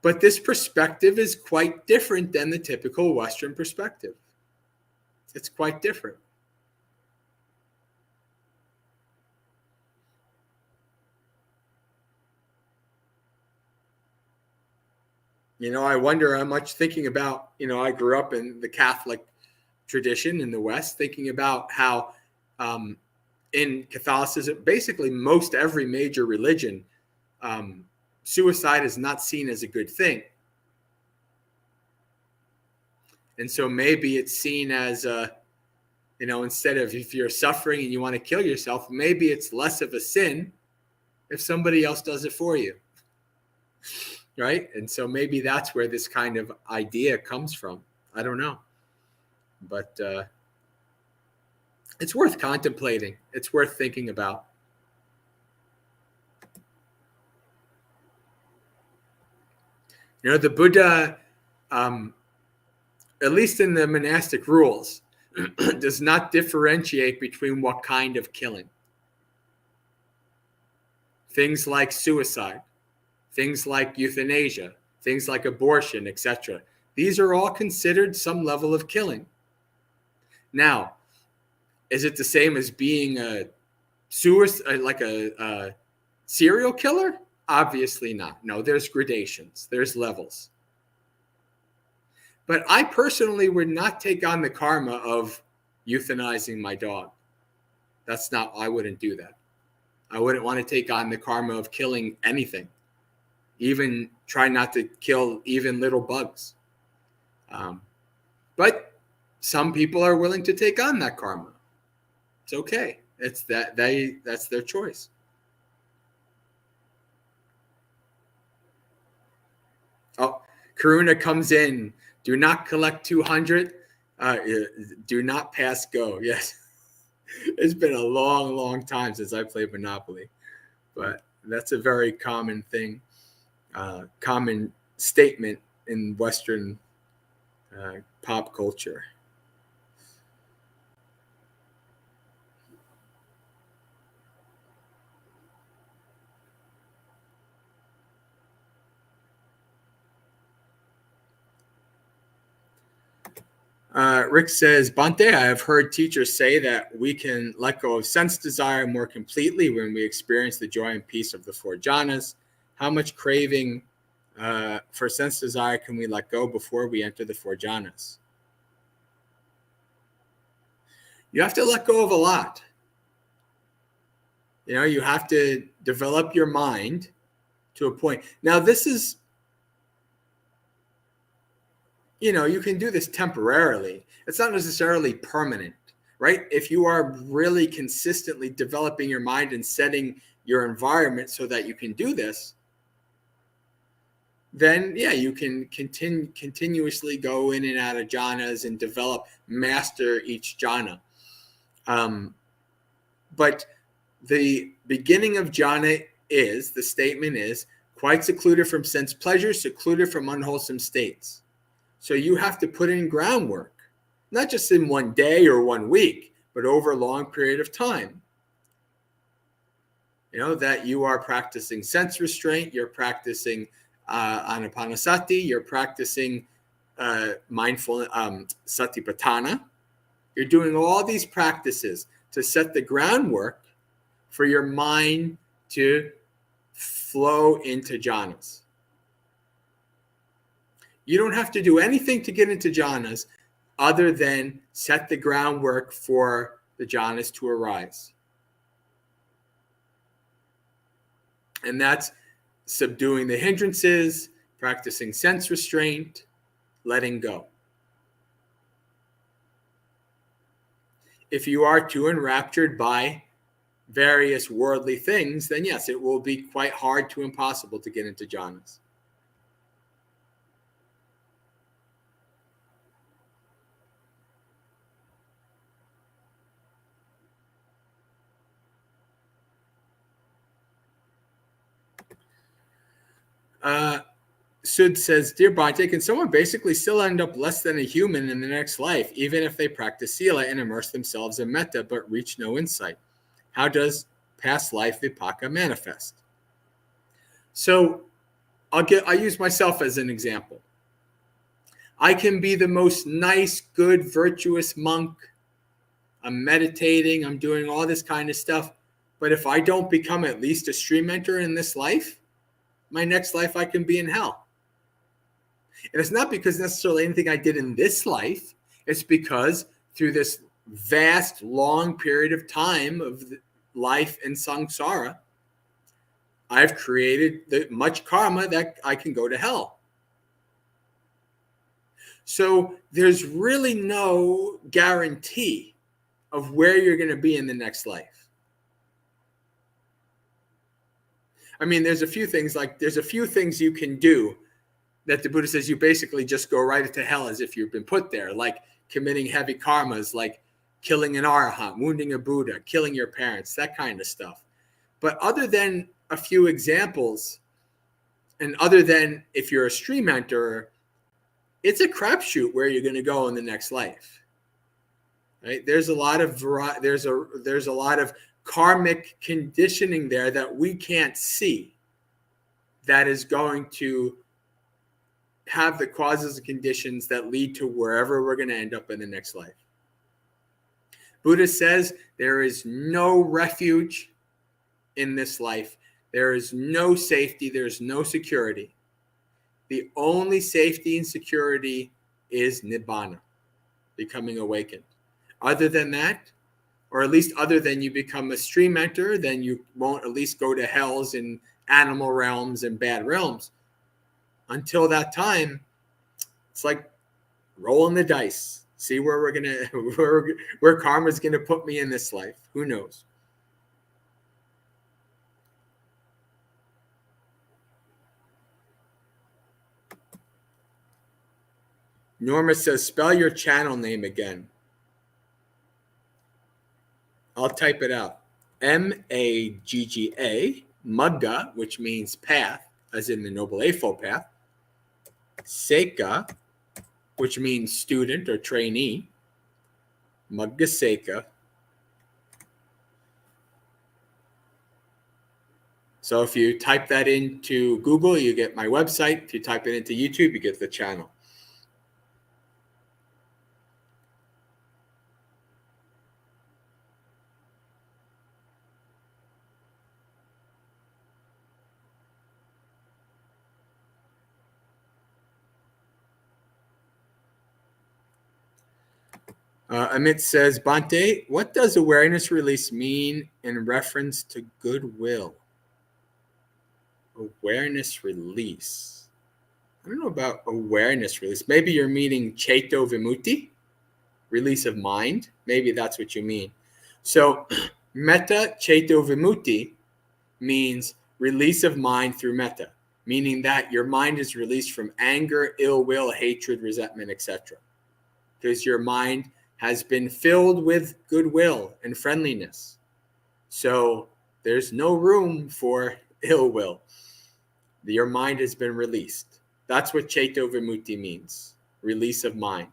But this perspective is quite different than the typical Western perspective. It's quite different. I wonder how much thinking about, I grew up in the Catholic tradition in the West, thinking about how in Catholicism, basically most every major religion, suicide is not seen as a good thing. And so maybe it's seen as instead of, if you're suffering and you want to kill yourself, maybe it's less of a sin if somebody else does it for you. Right? And so maybe that's where this kind of idea comes from. I don't know. But it's worth contemplating. It's worth thinking about. The Buddha, at least in the monastic rules, does not differentiate between what kind of killing. Things like suicide, things like euthanasia, things like abortion, etc. These are all considered some level of killing. Now, is it the same as being a suicide, like a serial killer? Obviously not. No, there's gradations, there's levels. But I personally would not take on the karma of euthanizing my dog. I wouldn't do that. I wouldn't want to take on the karma of killing anything, even try not to kill even little bugs. But some people are willing to take on that karma. It's okay. That's their choice. Oh, Karuna comes in. Do not collect 200. Do not pass go. Yes. It's been a long, long time since I played Monopoly. But that's a very common thing, common statement in Western pop culture. Rick says, Bhante, I have heard teachers say that we can let go of sense desire more completely when we experience the joy and peace of the four jhanas. How much craving for sense desire can we let go before we enter the four jhanas? You have to let go of a lot. You have to develop your mind to a point. Now, this is, you can do this temporarily. It's not necessarily permanent, right? If you are really consistently developing your mind and setting your environment so that you can do this, then yeah, you can continuously go in and out of jhanas and master each jhana. But the beginning of jhana the statement is, quite secluded from sense pleasures, secluded from unwholesome states. So you have to put in groundwork, not just in one day or 1 week, but over a long period of time. That you are practicing sense restraint, you're practicing anapanasati, you're practicing mindful satipatthana. You're doing all these practices to set the groundwork for your mind to flow into jhanas. You don't have to do anything to get into jhanas other than set the groundwork for the jhanas to arise. And that's subduing the hindrances, practicing sense restraint, letting go. If you are too enraptured by various worldly things, then yes, it will be quite hard to impossible to get into jhanas. Sud says, Dear Bhante, can someone basically still end up less than a human in the next life, even if they practice sila and immerse themselves in metta, but reach no insight? How does past life vipaka manifest? So I use myself as an example. I can be the most nice, good, virtuous monk. I'm meditating, I'm doing all this kind of stuff. But if I don't become at least a stream mentor in this life, my next life I can be in hell. And it's not because necessarily anything I did in this life. It's because through this vast, long period of time of life in samsara, I've created much karma that I can go to hell. So there's really no guarantee of where you're going to be in the next life. I mean, there's a few things you can do that the Buddha says you basically just go right into hell as if you've been put there, like committing heavy karmas, like killing an arahant, wounding a Buddha, killing your parents, that kind of stuff. But other than a few examples, and other than if you're a stream enterer, it's a crapshoot where you're going to go in the next life. Right? There's a lot of there's a lot of karmic conditioning there that we can't see, that is going to have the causes and conditions that lead to wherever we're going to end up in the next life. Buddha says there is no refuge in this life. There is no safety. There's no security. The only safety and security is nibbana, becoming awakened. Other than that, or at least other than you become a stream enter, then you won't at least go to hells and animal realms and bad realms. Until that time, it's like rolling the dice. See where we're gonna where karma's gonna put me in this life. Who knows? Norma says, spell your channel name again. I'll type it out. Magga, Magga, which means path, as in the Noble Eightfold Path. Seka, which means student or trainee. Magga Seka. So if you type that into Google, you get my website. If you type it into YouTube, you get the channel. Amit says, Bhante, what does awareness release mean in reference to goodwill? Awareness release. I don't know about awareness release. Maybe you're meaning Chaito Vimutti, release of mind. Maybe that's what you mean. So Metta Chaito Vimutti means release of mind through metta, meaning that your mind is released from anger, ill will, hatred, resentment, etc. Because your mind has been filled with goodwill and friendliness. So there's no room for ill will. Your mind has been released. That's what Chaito Vimutti means, release of mind.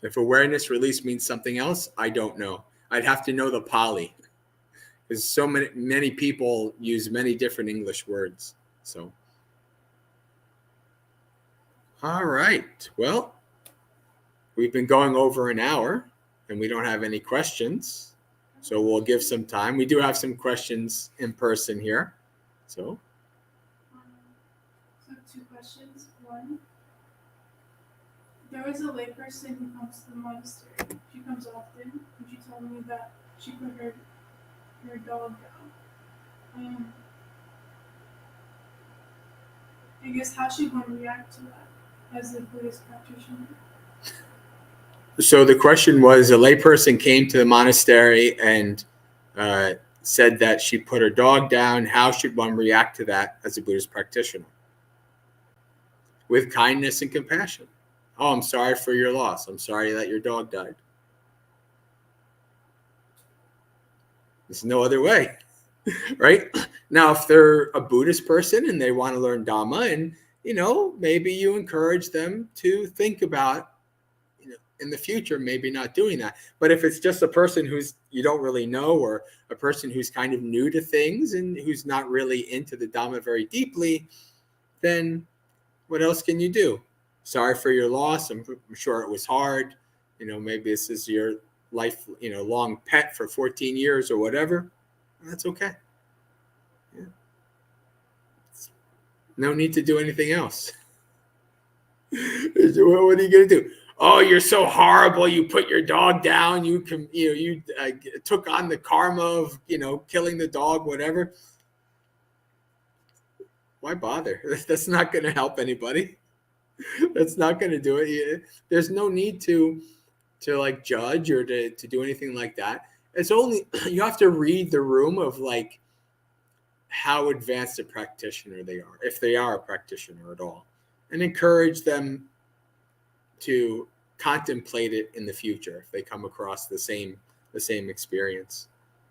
If awareness release means something else, I don't know. I'd have to know the Pali, because so many people use many different English words. So, all right. Well, we've been going over an hour, and we don't have any questions, so we'll give some time. We do have some questions in person here. So, two questions. One, there was a layperson who comes to the monastery. She comes often, and she told me that she put her dog down. I guess how should one react to that as a Buddhist practitioner? So the question was, a layperson came to the monastery and said that she put her dog down. How should one react to that as a Buddhist practitioner? With kindness and compassion. Oh, I'm sorry for your loss. I'm sorry that your dog died. There's no other way, right? Now, if they're a Buddhist person and they want to learn Dhamma, and, maybe you encourage them to think about, in the future, maybe not doing that. But if it's just a person who's you don't really know, or a person who's kind of new to things and who's not really into the Dhamma very deeply, then what else can you do? Sorry for your loss. I'm sure it was hard. Maybe this is your life, long pet for 14 years or whatever. That's okay. Yeah. No need to do anything else. What are you going to do? Oh, you're so horrible. You put your dog down. You took on the karma of, killing the dog, whatever. Why bother? That's not going to help anybody. That's not going to do it. There's no need to like judge or to do anything like that. It's only, you have to read the room of like how advanced a practitioner they are, if they are a practitioner at all, and encourage them to contemplate it in the future if they come across the same experience,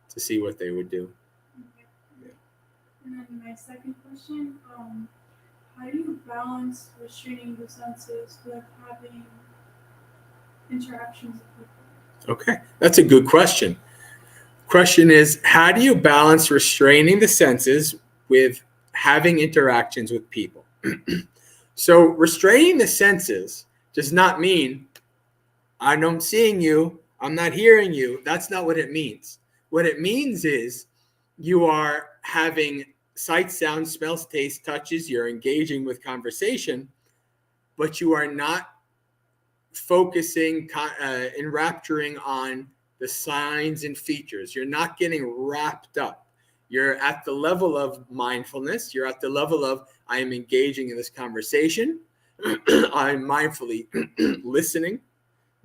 to see what they would do. Okay. Yeah. And then my second question, how do you balance restraining the senses with having interactions with people? Okay, that's a good question. Question is, how do you balance restraining the senses with having interactions with people? So restraining the senses does not mean I'm not seeing you, I'm not hearing you. That's not what it means. What it means is you are having sight, sound, smells, taste, touches, you're engaging with conversation, but you are not focusing, enrapturing on the signs and features. You're not getting wrapped up. You're at the level of mindfulness. You're at the level of, I am engaging in this conversation. I'm mindfully listening,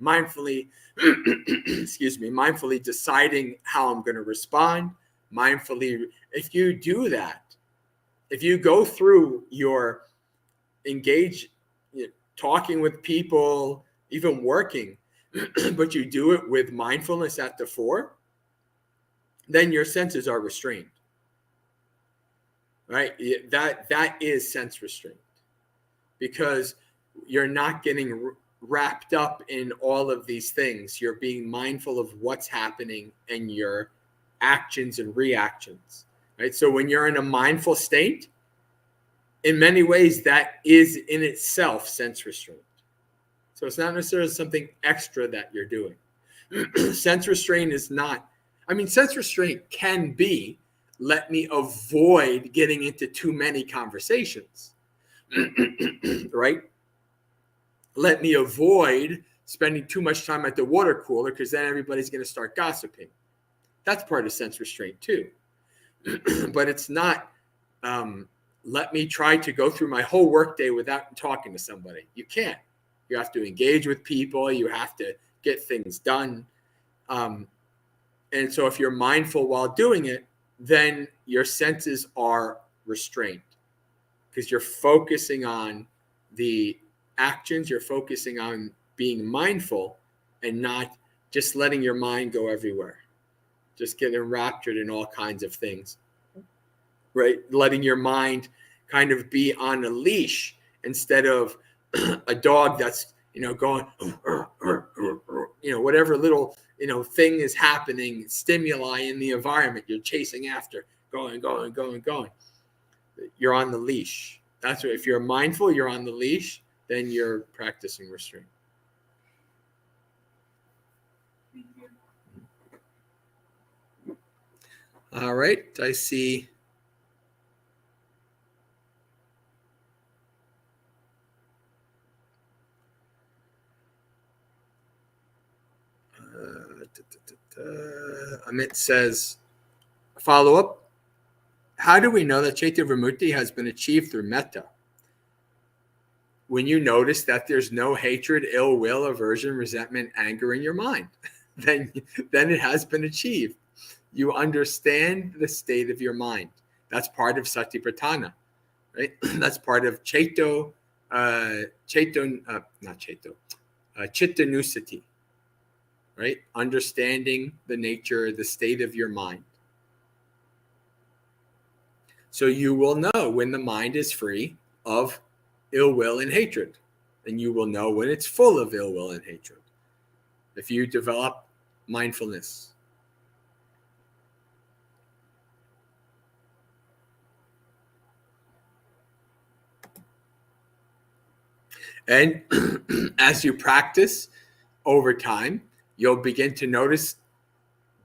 mindfully, mindfully deciding how I'm going to respond, mindfully. If you do that, if you go through your talking with people, even working, but you do it with mindfulness at the fore, then your senses are restrained. Right? That is sense restraint, because you're not getting wrapped up in all of these things. You're being mindful of what's happening and your actions and reactions. Right? So when you're in a mindful state, in many ways, that is in itself sense restraint. So it's not necessarily something extra that you're doing. Sense restraint is not, sense restraint can be, let me avoid getting into too many conversations, right? Let me avoid spending too much time at the water cooler because then everybody's going to start gossiping. That's part of sense restraint too. But it's not, let me try to go through my whole workday without talking to somebody. You can't. You have to engage with people. You have to get things done. And so if you're mindful while doing it, then your senses are restrained because you're focusing on the actions. You're focusing on being mindful and not just letting your mind go everywhere, just getting enraptured in all kinds of things, right? Letting your mind kind of be on a leash instead of a dog that's, going, whatever little, thing is happening, stimuli in the environment, you're chasing after, going. You're on the leash. That's what, if you're mindful, you're on the leash, then you're practicing restraint. Thank you. All right. I see. Amit says, follow up. How do we know that Chaitya Vimutti has been achieved through metta? When you notice that there's no hatred, ill will, aversion, resentment, anger in your mind, then it has been achieved. You understand the state of your mind. That's part of Satipatthana, right? That's part of Chittanusati, right? Understanding the nature, the state of your mind. So you will know when the mind is free of ill will and hatred, and you will know when it's full of ill will and hatred. If you develop mindfulness. And as you practice over time, you'll begin to notice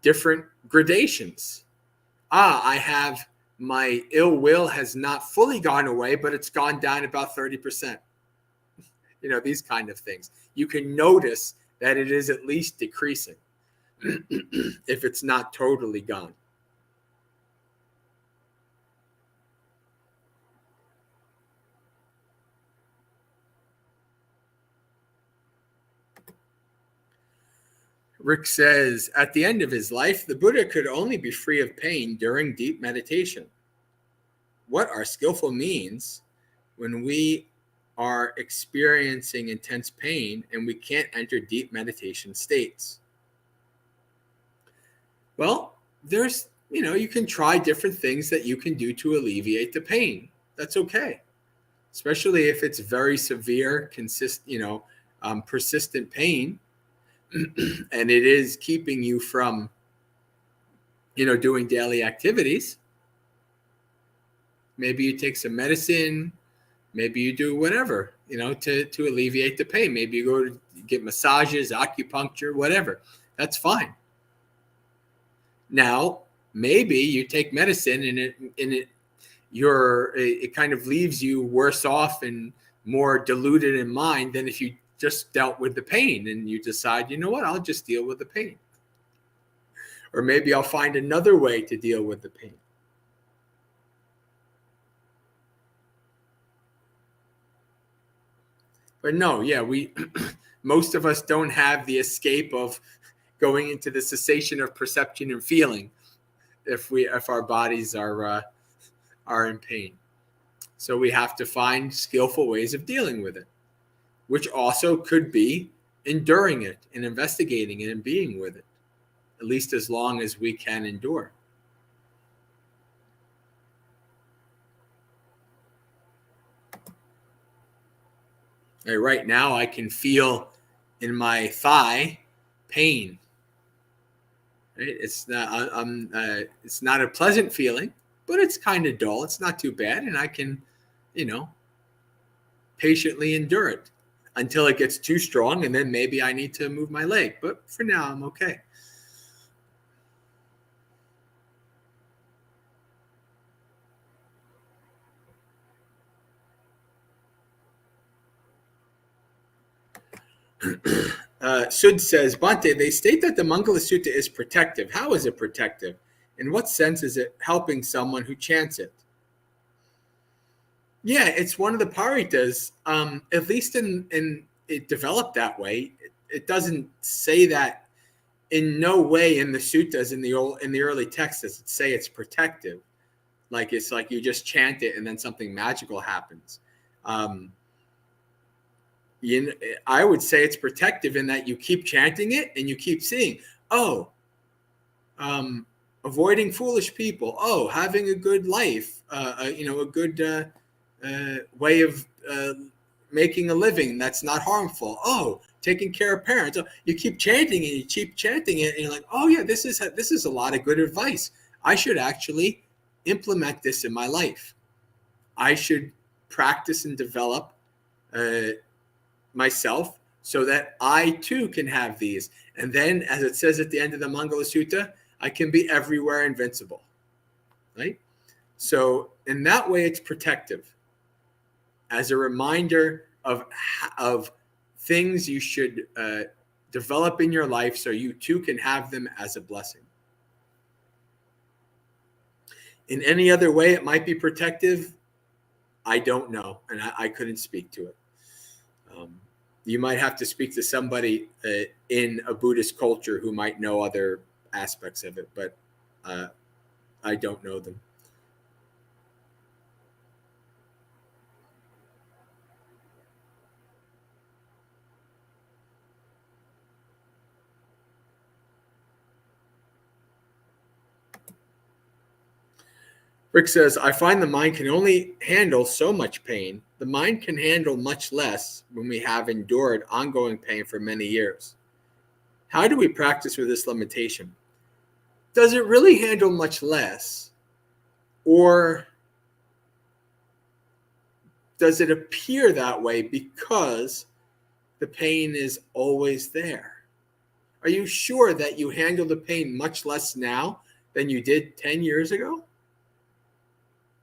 different gradations my ill will has not fully gone away, but it's gone down about 30%. These kind of things. You can notice that it is at least decreasing if it's not totally gone. Rick says, at the end of his life, the Buddha could only be free of pain during deep meditation. What are skillful means when we are experiencing intense pain and we can't enter deep meditation states? Well, there's, you can try different things that you can do to alleviate the pain. That's okay. Especially if it's very severe, persistent pain, and it is keeping you from, doing daily activities. Maybe you take some medicine, maybe you do whatever, to alleviate the pain. Maybe you go to get massages, acupuncture, whatever. That's fine. Now, maybe you take medicine and it kind of leaves you worse off and more diluted in mind than if you just dealt with the pain and you decide, I'll just deal with the pain. Or maybe I'll find another way to deal with the pain. But no, most of us don't have the escape of going into the cessation of perception and feeling if our bodies are in pain. So we have to find skillful ways of dealing with it, which also could be enduring it and investigating it and being with it, at least as long as we can endure. Right now, I can feel in my thigh pain. Right? It's not a pleasant feeling, but it's kind of dull. It's not too bad, and I can, patiently endure it until it gets too strong, and then maybe I need to move my leg. But for now, I'm okay. Sud says, Bhante, they state that the Mangala Sutta is protective. How is it protective? In what sense is it helping someone who chants it? Yeah, it's one of the paritas. At least in it developed that way. It doesn't say that in no way in the suttas in the early texts does it say it's protective. Like it's like you just chant it and then something magical happens. I would say it's protective in that you keep chanting it and you keep seeing, avoiding foolish people. Having a good life, a good way of making a living that's not harmful. Taking care of parents. You keep chanting and you keep chanting it, and you're like, this is a lot of good advice. I should actually implement this in my life. I should practice and develop myself so that I too can have these. And then, as it says at the end of the Mangala Sutta, I can be everywhere invincible. Right? So in that way, it's protective. As a reminder of things you should develop in your life so you too can have them as a blessing. In any other way it might be protective, I don't know, and I couldn't speak to it. You might have to speak to somebody in a Buddhist culture who might know other aspects of it, but I don't know them. Rick says, I find the mind can only handle so much pain. The mind can handle much less when we have endured ongoing pain for many years. How do we practice with this limitation? Does it really handle much less? Or does it appear that way because the pain is always there? Are you sure that you handle the pain much less now than you did 10 years ago?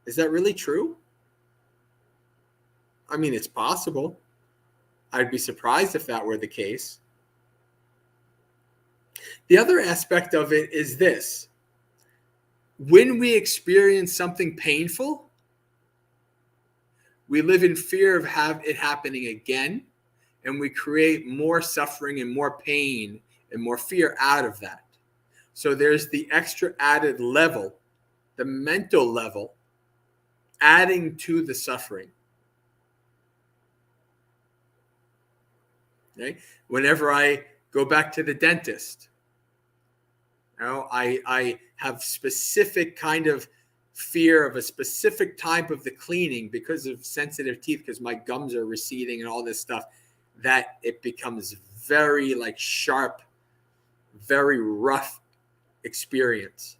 Is that really true? I mean, it's possible. I'd be surprised if that were the case. The other aspect of it is this. When we experience something painful, we live in fear of it happening again, and we create more suffering and more pain and more fear out of that. So there's the extra added level, the mental level, adding to the suffering. Okay? Whenever I go back to the dentist, I have specific kind of fear of a specific type of the cleaning because of sensitive teeth, because my gums are receding and all this stuff, that it becomes very like sharp, very rough experience.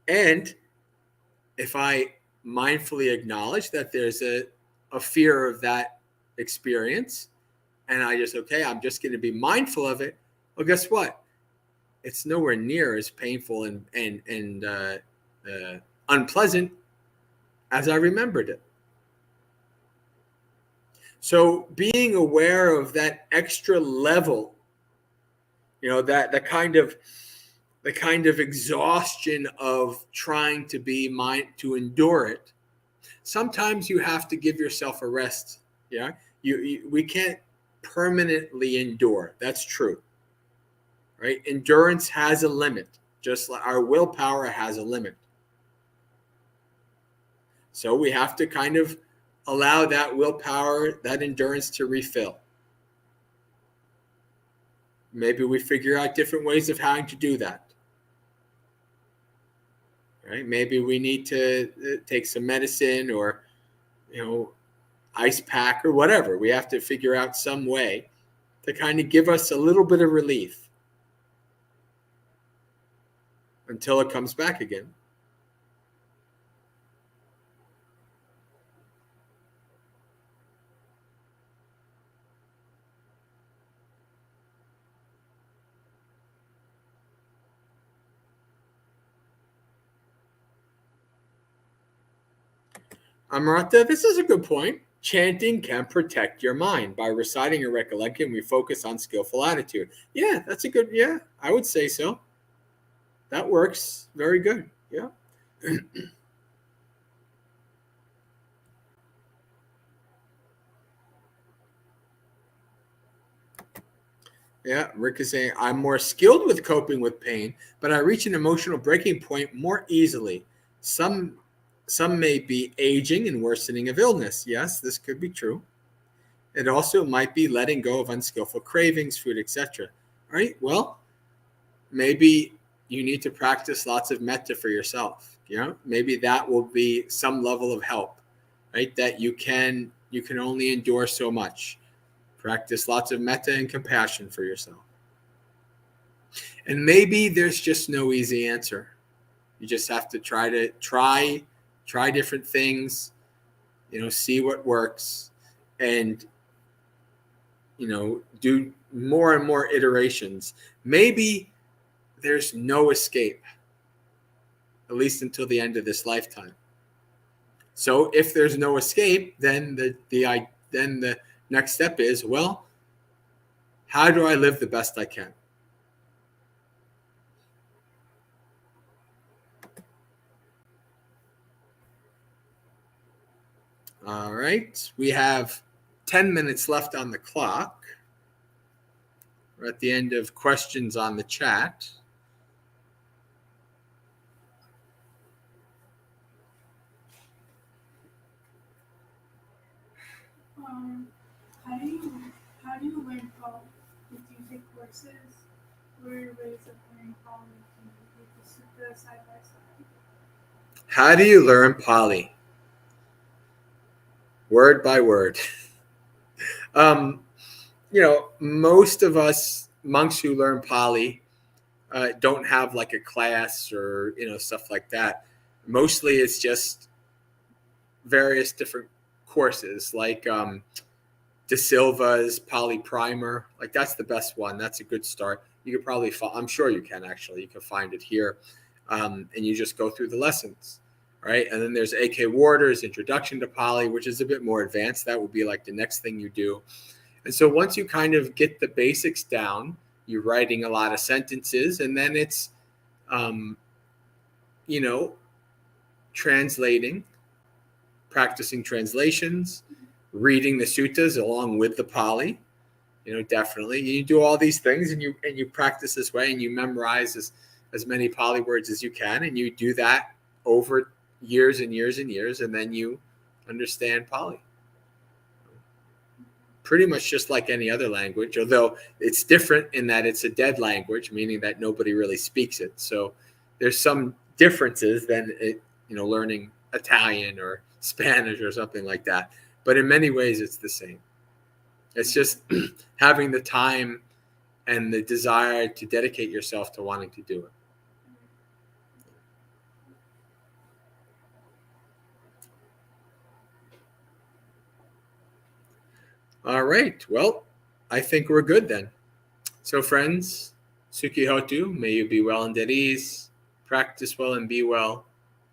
And if I mindfully acknowledge that there's a fear of that experience, and I just, okay, I'm just going to be mindful of it, well, guess what? It's nowhere near as painful and unpleasant as I remembered it. So being aware of that extra level, that the kind of exhaustion of trying to to endure it. Sometimes you have to give yourself a rest. Yeah, we can't permanently endure. That's true. Right? Endurance has a limit, just like our willpower has a limit. So we have to kind of allow that willpower, that endurance to refill. Maybe we figure out different ways of how to do that. Right? Maybe we need to take some medicine or, ice pack or whatever. We have to figure out some way to kind of give us a little bit of relief until it comes back again. Amrata, this is a good point. Chanting can protect your mind. By reciting a recollection, we focus on skillful attitude. Yeah, that's a good, I would say so. That works very good. Yeah. Yeah, Rick is saying, I'm more skilled with coping with pain, but I reach an emotional breaking point more easily. Some may be aging and worsening of illness. Yes, this could be true. It also might be letting go of unskillful cravings, food, etc. All right, well, maybe you need to practice lots of metta for yourself. Maybe that will be some level of help, right? That you can only endure so much. Practice lots of metta and compassion for yourself. And maybe there's just no easy answer. You just have to try different things, see what works, and, do more and more iterations. Maybe there's no escape, at least until the end of this lifetime. So if there's no escape, then the next step is, well, how do I live the best I can? All right. We have 10 minutes left on the clock. We're at the end of questions on the chat. How do you learn Pali? Do you take courses? What are your ways of learning Pali? Can you read the sutta side by side? How do you learn Pali? Word by word. Most of us monks who learn Pali don't have like a class or, stuff like that. Mostly it's just various different courses like De Silva's Pali Primer. Like that's the best one. That's a good start. You could probably, I'm sure you can actually. You can find it here, and you just go through the lessons, right? And then there's A.K. Warder's Introduction to Pali, which is a bit more advanced. That would be like the next thing you do. And so once you kind of get the basics down, you're writing a lot of sentences, and then it's, translating, practicing translations, reading the suttas along with the Pali. Definitely. You do all these things, and you practice this way, and you memorize as many Pali words as you can, and you do that over years and years and years, and then you understand Pali. Pretty much just like any other language, although it's different in that it's a dead language, meaning that nobody really speaks it. So there's some differences than learning Italian or Spanish or something like that. But in many ways, it's the same. It's just having the time and the desire to dedicate yourself to wanting to do it. All right. Well, I think we're good then. So friends, Sukhi Hotu, may you be well and at ease, practice well and be well.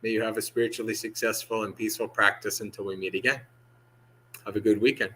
May you have a spiritually successful and peaceful practice until we meet again. Have a good weekend.